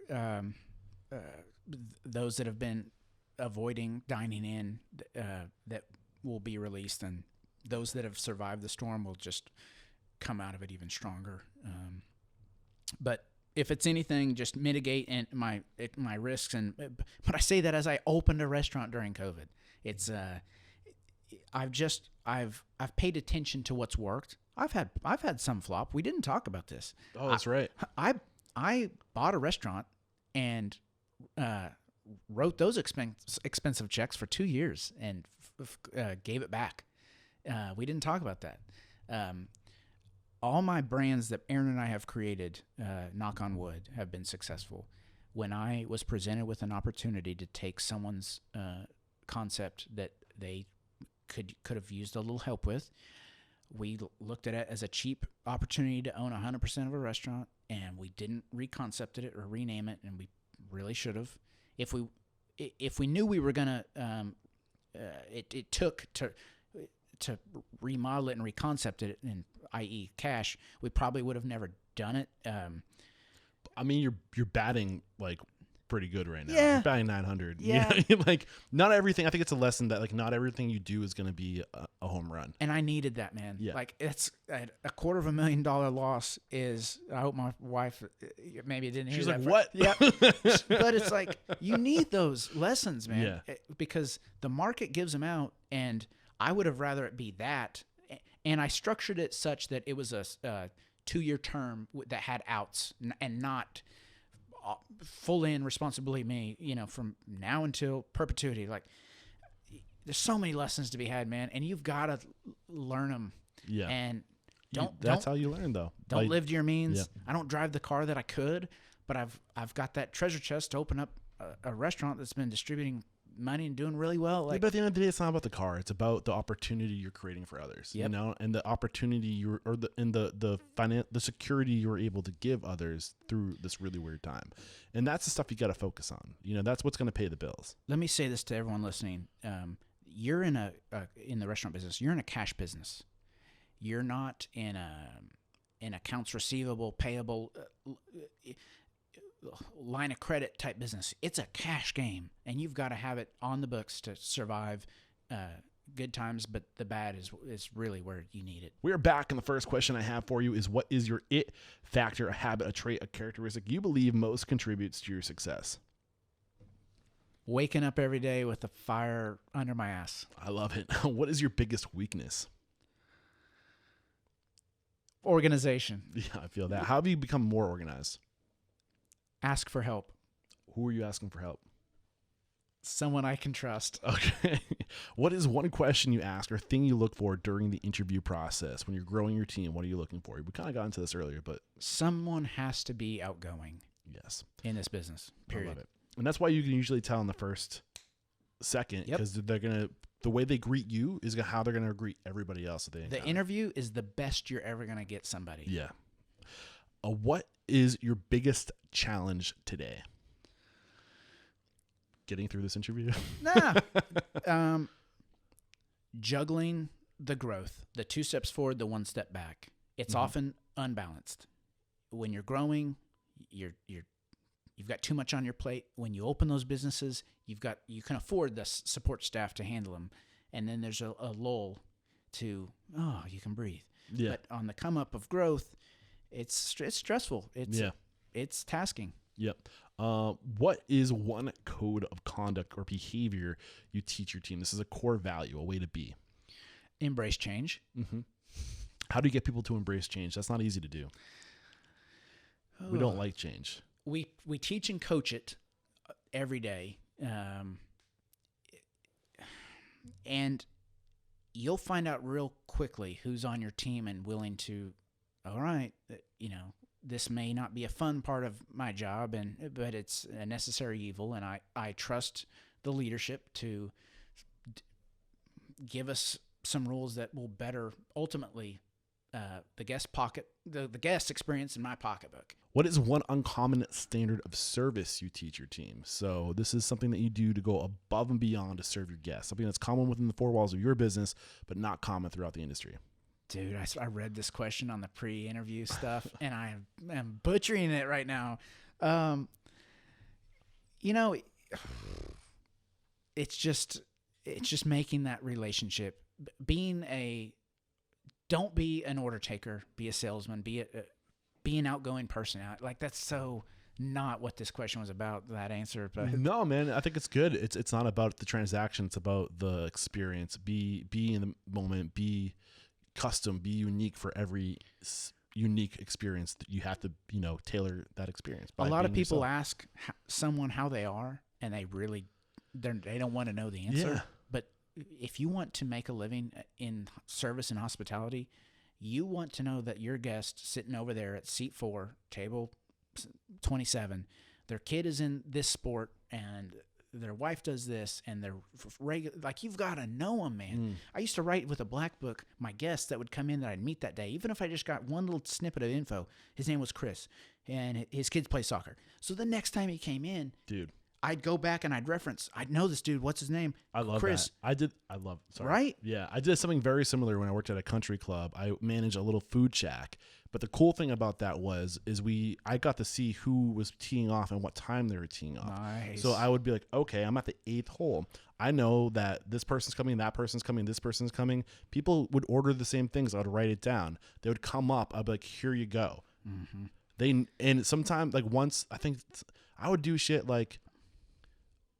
S2: those that have been avoiding dining in that will be released, and those that have survived the storm will just come out of it even stronger. But if it's anything, just mitigate my risks. But I say that as I opened a restaurant during COVID. It's I've paid attention to what's worked. I've had some flop. We didn't talk about this.
S1: Oh, that's right.
S2: I bought a restaurant and wrote those expensive checks for 2 years and gave it back. We didn't talk about that. All my brands that Aaron and I have created, knock on wood, have been successful. When I was presented with an opportunity to take someone's concept that they could have used a little help with, we looked at it as a cheap opportunity to own 100% of a restaurant, and we didn't reconcept it or rename it, and we really should have. If we knew we were gonna, it took to remodel it and reconcept it, and i.e. cash, we probably would have never done it.
S1: I mean, you're batting like pretty good right now.
S2: Yeah.
S1: You're batting 900.
S2: Yeah.
S1: Like not everything. I think it's a lesson that like not everything you do is going to be a home run.
S2: And I needed that, man.
S1: Yeah.
S2: Like it's a $250,000 loss is. I hope my wife maybe didn't hear
S1: She's
S2: that.
S1: like, what?
S2: Yeah. But it's like you need those lessons, man.
S1: Yeah.
S2: Because the market gives them out, and I would have rather it be that. And I structured it such that it was a 2-year term that had outs and not full in responsibility me, from now until perpetuity. Like there's so many lessons to be had, man, and you've got to learn them.
S1: Yeah.
S2: And
S1: that's how you learn though.
S2: Don't
S1: like,
S2: live to your means.
S1: Yeah.
S2: I don't drive the car that I could, but I've got that treasure chest to open up a restaurant that's been distributing money and doing really well. Like,
S1: but at the end of the day, it's not about the car. It's about the opportunity you're creating for others.
S2: Yep.
S1: And the opportunity the security you're able to give others through this really weird time. And that's the stuff you got to focus on. That's what's going to pay the bills.
S2: Let me say this to everyone listening: you're in the restaurant business. You're in a cash business. You're not in an accounts receivable, payable. Line of credit type business. It's a cash game, and you've got to have it on the books to survive good times, but the bad is really where you need it.
S1: We're back, and the first question I have for you is, what is your it factor, a habit, a trait, a characteristic you believe most contributes to your success?
S2: Waking up every day with a fire under my ass.
S1: I love it. What is your biggest weakness?
S2: Organization.
S1: Yeah, I feel that. How have you become more organized?
S2: Ask for help.
S1: Who are you asking for help?
S2: Someone I can trust.
S1: Okay. What is one question you ask or thing you look for during the interview process when you're growing your team? What are you looking for? We kind of got into this earlier, but
S2: Someone has to be outgoing.
S1: Yes.
S2: In this business, period.
S1: I love it. And that's why you can usually tell in the first second, because they're going to, the way they greet you is how they're going to greet everybody else. That they
S2: the interview is the best you're ever going to get somebody.
S1: Yeah. What is your biggest challenge today? Getting through this interview?
S2: Juggling the growth, the 2 steps forward, the 1 step back. It's often unbalanced. When you're growing, you've got too much on your plate. When you open those businesses, you can afford the support staff to handle them, and then there's a lull to you can breathe.
S1: Yeah.
S2: But on the come up of growth, it's stressful. It's tasking.
S1: Yep. What is one code of conduct or behavior you teach your team? This is a core value, a way to be.
S2: Embrace change.
S1: Mm-hmm. How do you get people to embrace change? That's not easy to do. We don't like change.
S2: We teach and coach it every day, and you'll find out real quickly who's on your team and willing to. All right, this may not be a fun part of my job, but it's a necessary evil, and I trust the leadership to give us some rules that will better ultimately the guest experience in my pocketbook.
S1: What is one uncommon standard of service you teach your team? So this is something that you do to go above and beyond to serve your guests, something that's common within the 4 walls of your business, but not common throughout the industry.
S2: Dude, I read this question on the pre-interview stuff, and I am butchering it right now. It's just making that relationship. Don't be an order taker. Be a salesman. Be an outgoing person. Like, that's so not what this question was about. That answer, but
S1: no, man, I think it's good. It's not about the transaction. It's about the experience. Be in the moment. Be custom, be unique for every unique experience that you have to, tailor that experience.
S2: A lot of people ask someone how they are, and they don't want to know the answer.
S1: Yeah.
S2: But if you want to make a living in service and hospitality, you want to know that your guest sitting over there at seat 4, table 27, their kid is in this sport, and their wife does this, and they're regular. Like, you've got to know them, man. I used to write with a black book my guests that would come in that I'd meet that day, even if I just got one little snippet of info. His name was Chris, and his kids play soccer. So the next time he came in,
S1: dude,
S2: I'd go back and I'd reference. I'd know this dude. What's his name?
S1: I love
S2: Chris.
S1: That. Sorry.
S2: Right?
S1: Yeah, I did something very similar when I worked at a country club. I managed a little food shack. But the cool thing about that I got to see who was teeing off and what time they were teeing off.
S2: Nice.
S1: So I would be like, okay, I'm at the 8th hole. I know that this person's coming, that person's coming, this person's coming. People would order the same things. I would write it down. They would come up. I'd be like, here you go. Mm-hmm. And sometimes, like, once, I think I would do shit like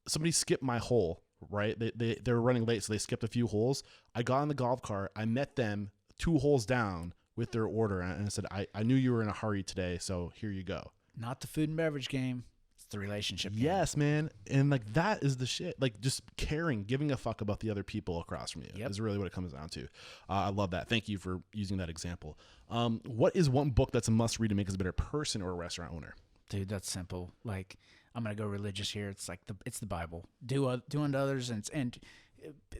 S1: somebody skipped my hole, right? They were running late, so they skipped a few holes. I got in the golf cart. I met them 2 holes down with their order, and I said, I knew you were in a hurry today, so here you go.
S2: Not the food and beverage game. It's the relationship game.
S1: Yes, man. And, like, that is the shit. Like, just caring, giving a fuck about the other people across from you is really what it comes down to. I love that. Thank you for using that example. What is one book that's a must-read to make us a better person or a restaurant owner?
S2: Dude, that's simple. Like, I'm going to go religious here. It's like it's the Bible. Do unto others and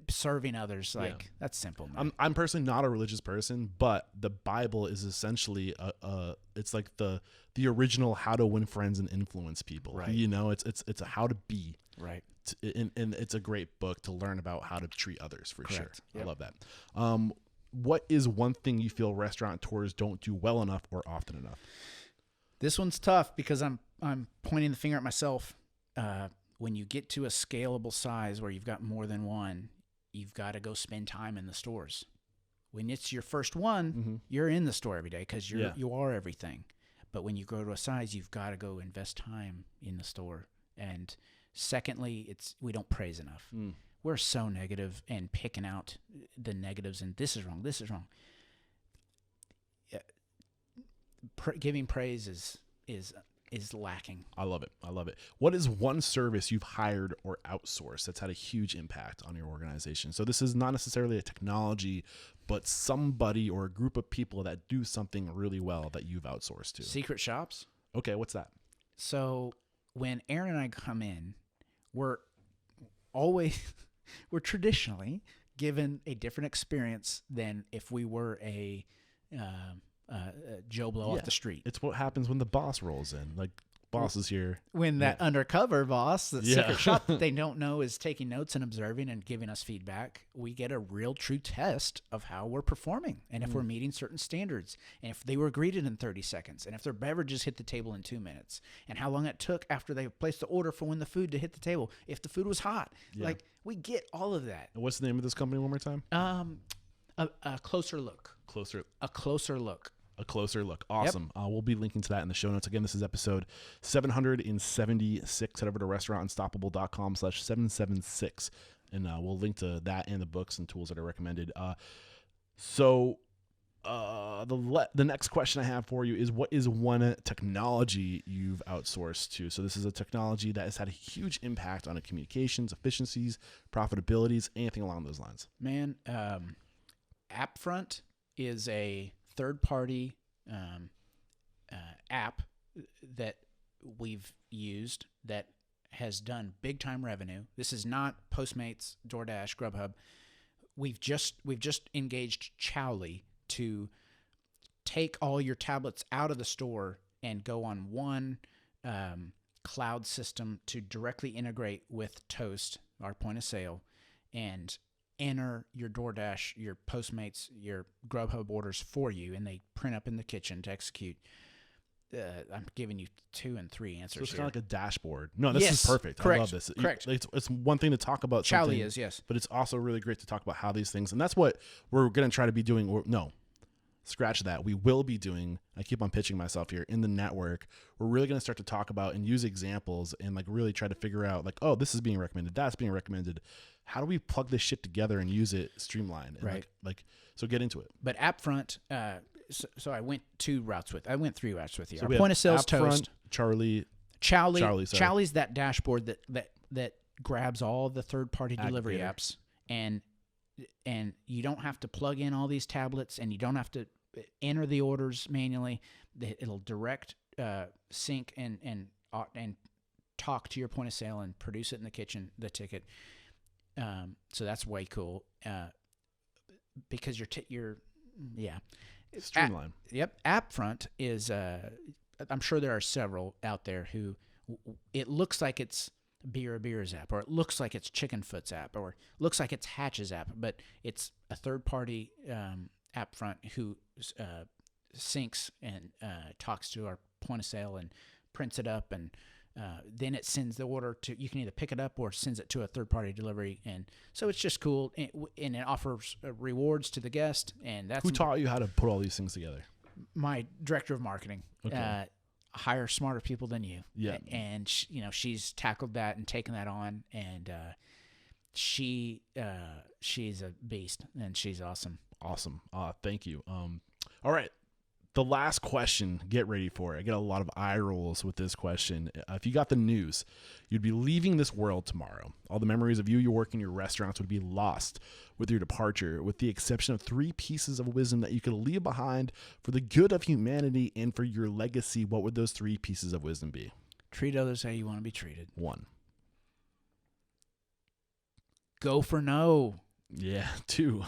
S2: serving others. Like, that's simple, man.
S1: I'm personally not a religious person, but the Bible is essentially it's like the original how to win friends and influence people.
S2: Right.
S1: It's a how to be.
S2: Right.
S1: And it's a great book to learn about how to treat others for
S2: Correct.
S1: sure.
S2: Yep.
S1: I love that. What is one thing you feel restaurateurs don't do well enough or often enough?
S2: This one's tough because I'm pointing the finger at myself. When you get to a scalable size where you've got more than one, you've got to go spend time in the stores. When it's your first one, you're in the store every day because you are everything. But when you grow to a size, you've got to go invest time in the store. And secondly, we don't praise enough. We're so negative and picking out the negatives, and this is wrong, this is wrong. giving praise is lacking.
S1: I love it. I love it. What is one service you've hired or outsourced that's had a huge impact on your organization? So this is not necessarily a technology, but somebody or a group of people that do something really well that you've outsourced to.
S2: Secret shops.
S1: Okay, what's that?
S2: So when Aaron and I come in, we're traditionally given a different experience than if we were a Joe Blow off the street.
S1: It's what happens when the boss rolls in. Like, boss is here.
S2: When that undercover boss, the secret shop that they don't know is taking notes and observing and giving us feedback, we get a real true test of how we're performing and if we're meeting certain standards and if they were greeted in 30 seconds and if their beverages hit the table in 2 minutes and how long it took after they placed the order for when the food to hit the table, if the food was hot. Like, we get all of that.
S1: And what's the name of this company one more time?
S2: A closer look. A closer look.
S1: A closer look. Awesome. Yep. We'll be linking to that in the show notes. Again, this is episode 776. Head over to restaurantunstoppable.com/776. And we'll link to that and the books and tools that are recommended. The next question I have for you is, what is one technology you've outsourced to? So this is a technology that has had a huge impact on communications, efficiencies, profitabilities, anything along those lines.
S2: Man, AppFront is a third-party app that we've used that has done big-time revenue. This is not Postmates, DoorDash, Grubhub. We've just engaged Chowly to take all your tablets out of the store and go on one cloud system to directly integrate with Toast, our point of sale, and enter your DoorDash, your Postmates, your Grubhub orders for you, and they print up in the kitchen to execute. I'm giving you 2 and 3 answers.
S1: So it's
S2: here.
S1: kind of like a dashboard. No, this is perfect.
S2: Correct.
S1: I love this.
S2: Correct.
S1: It's one thing to talk about
S2: Chowly
S1: something,
S2: is, yes.
S1: But it's also really great to talk about how these things, and that's what we're going to try to be doing. No, scratch that. We will be doing, I keep on pitching myself here, in the network. We're really going to start to talk about and use examples and like really try to figure out like, oh, this is being recommended, that's being recommended. How do we plug this shit together and use it streamlined? And
S2: right.
S1: So get into it.
S2: But AppFront, so I went 3 routes with you.
S1: So
S2: our point of sales Toast.
S1: Chowly's
S2: that dashboard that grabs all the third-party delivery apps, and you don't have to plug in all these tablets, and you don't have to enter the orders manually. It'll direct sync and talk to your point of sale and produce it in the kitchen, the ticket. So that's way cool. Because you're
S1: streamlined.
S2: AppFront is. I'm sure there are several out there who it looks like it's Beer's app, or it looks like it's Chickenfoot's app, or looks like it's Hatch's app, but it's a third-party AppFront who syncs and talks to our point of sale and prints it up, and then it sends the order to, you can either pick it up or sends it to a third-party delivery. And so it's just cool, and it offers rewards to the guest. And that's
S1: who taught you how to put all these things together?
S2: My director of marketing.
S1: Okay.
S2: Hire smarter people than you.
S1: Yeah.
S2: And she's tackled that and taken that on, and she's a beast, and she's awesome.
S1: Awesome. Thank you. All right. The last question, get ready for it. I get a lot of eye rolls with this question. If you got the news, you'd be leaving this world tomorrow. All the memories of your work in your restaurants would be lost with your departure, with the exception of 3 pieces of wisdom that you could leave behind for the good of humanity and for your legacy. What would those 3 pieces of wisdom be?
S2: Treat others how you want to be treated.
S1: 1.
S2: Go for no.
S1: Yeah, 2.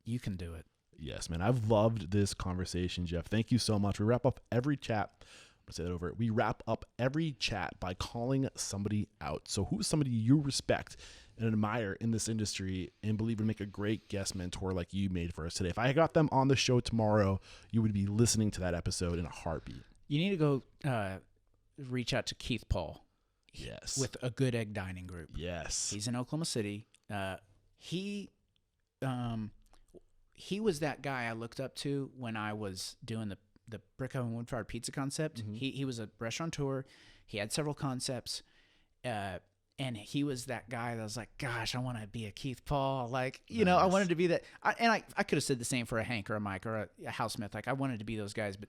S2: You can do it.
S1: Yes, man. I've loved this conversation, Jeff. Thank you so much. We wrap up every chat. I'm going to say that over. We wrap up every chat by calling somebody out. So who's somebody you respect and admire in this industry and believe would make a great guest mentor like you made for us today? If I got them on the show tomorrow, you would be listening to that episode in a heartbeat.
S2: You need to go reach out to Keith Paul.
S1: Yes.
S2: With a Good Egg Dining Group.
S1: Yes.
S2: He's in Oklahoma City. He was that guy I looked up to when I was doing the brick oven wood-fired pizza concept. Mm-hmm. He was a restaurateur. He had several concepts. And he was that guy that was like, gosh, I want to be a Keith Paul. Like, you know, I wanted to be that. I could have said the same for a Hank or a Mike or a Hal Smith. Like, I wanted to be those guys. But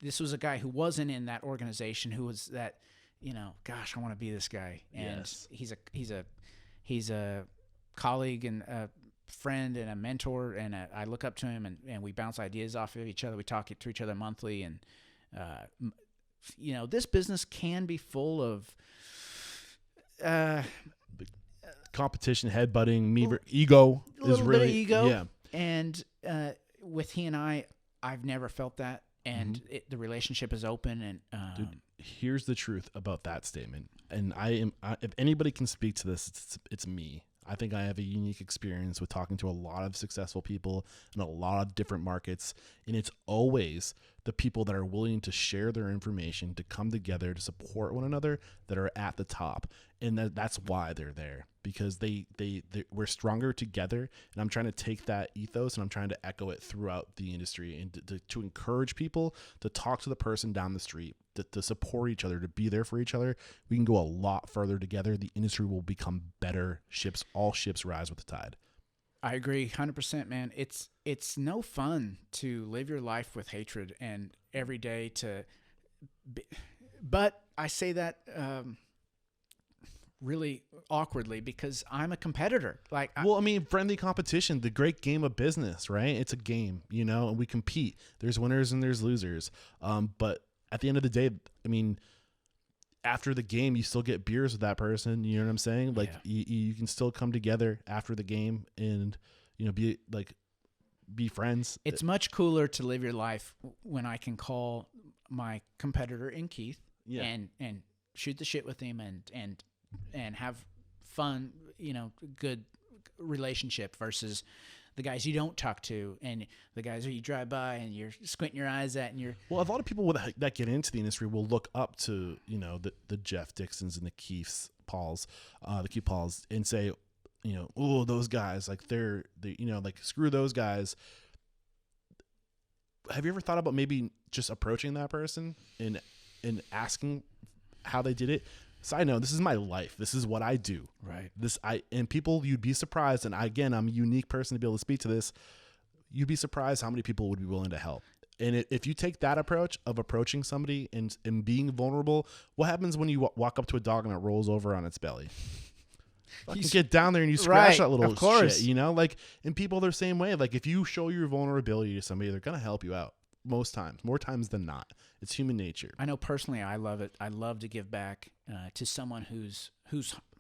S2: this was a guy who wasn't in that organization, who was that, you know, gosh, I want to be this guy. And he's a colleague and a friend and a mentor. And I look up to him, and we bounce ideas off of each other. We talk to each other monthly. And, you know, this business can be full of
S1: competition, headbutting, ego is really
S2: bit of ego.
S1: Yeah.
S2: And with he and I've never felt that, and the relationship is open. And
S1: dude, here's the truth about that statement. And if anybody can speak to this, it's me. I think I have a unique experience with talking to a lot of successful people in a lot of different markets. And it's always the people that are willing to share their information, to come together, to support one another, that are at the top. And that's why they're there, because we're stronger together. And I'm trying to take that ethos and I'm trying to echo it throughout the industry, and to encourage people to talk to the person down the street, to support each other, to be there for each other. We can go a lot further together. The industry will become better. All ships rise with the tide.
S2: I agree 100%, man. It's no fun to live your life with hatred and every day but I say that really awkwardly because I'm a competitor. Like,
S1: friendly competition, the great game of business, right? It's a game, you know, and we compete. There's winners and there's losers. But at the end of the day, I mean, after the game, you still get beers with that person. You know what I'm saying? Like, you can still come together after the game and, you know, be friends.
S2: It's much cooler to live your life when I can call my competitor in Keith and shoot the shit with him and have fun, you know, good relationship versus the guys you don't talk to and the guys that you drive by and you're squinting your eyes at, and
S1: a lot of people that get into the industry will look up to, you know, the Jeff Dixons and the Keith Pauls, and say, you know, oh, those guys, like they're you know, like screw those guys. Have you ever thought about maybe just approaching that person and asking how they did it? Side note, this is my life. This is what I do.
S2: Right.
S1: And people, you'd be surprised. And again, I'm a unique person to be able to speak to this. You'd be surprised how many people would be willing to help. And if you take that approach of approaching somebody and being vulnerable, what happens when you walk up to a dog and it rolls over on its belly? You get down there and you scratch that little shit, you know? Like, and people are the same way. Like, if you show your vulnerability to somebody, they're going to help you out. Most times, more times than not. It's human nature.
S2: I know personally, I love it. I love to give back to someone who's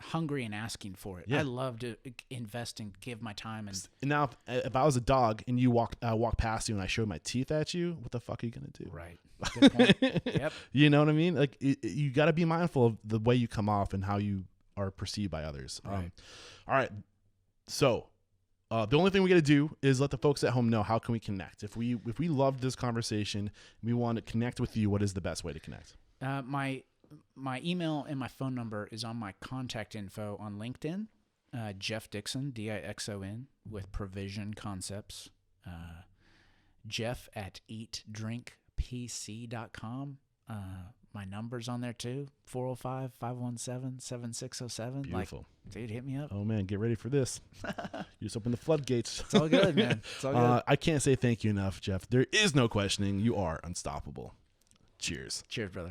S2: hungry and asking for it. Yeah. I love to invest and give my time. And
S1: now, if I was a dog and you walk past you and I showed my teeth at you, what the fuck are you gonna do?
S2: Right. Good point. Yep.
S1: You know what I mean? Like, you got to be mindful of the way you come off and how you are perceived by others.
S2: Right.
S1: All right. So. The only thing we got to do is let the folks at home know, how can we connect? If we loved this conversation, we want to connect with you, what is the best way to connect?
S2: My email and my phone number is on my contact info on LinkedIn. Jeff Dixon, Dixon, with Provision Concepts. Jeff at eatdrinkpc.com. My number's on there too, 405-517-7607.
S1: Beautiful.
S2: Like, dude, hit me up.
S1: Oh, man, get ready for this. You just open the floodgates.
S2: It's all good, man. It's all good.
S1: I can't say thank you enough, Jeff. There is no questioning. You are unstoppable. Cheers.
S2: Cheers, brother.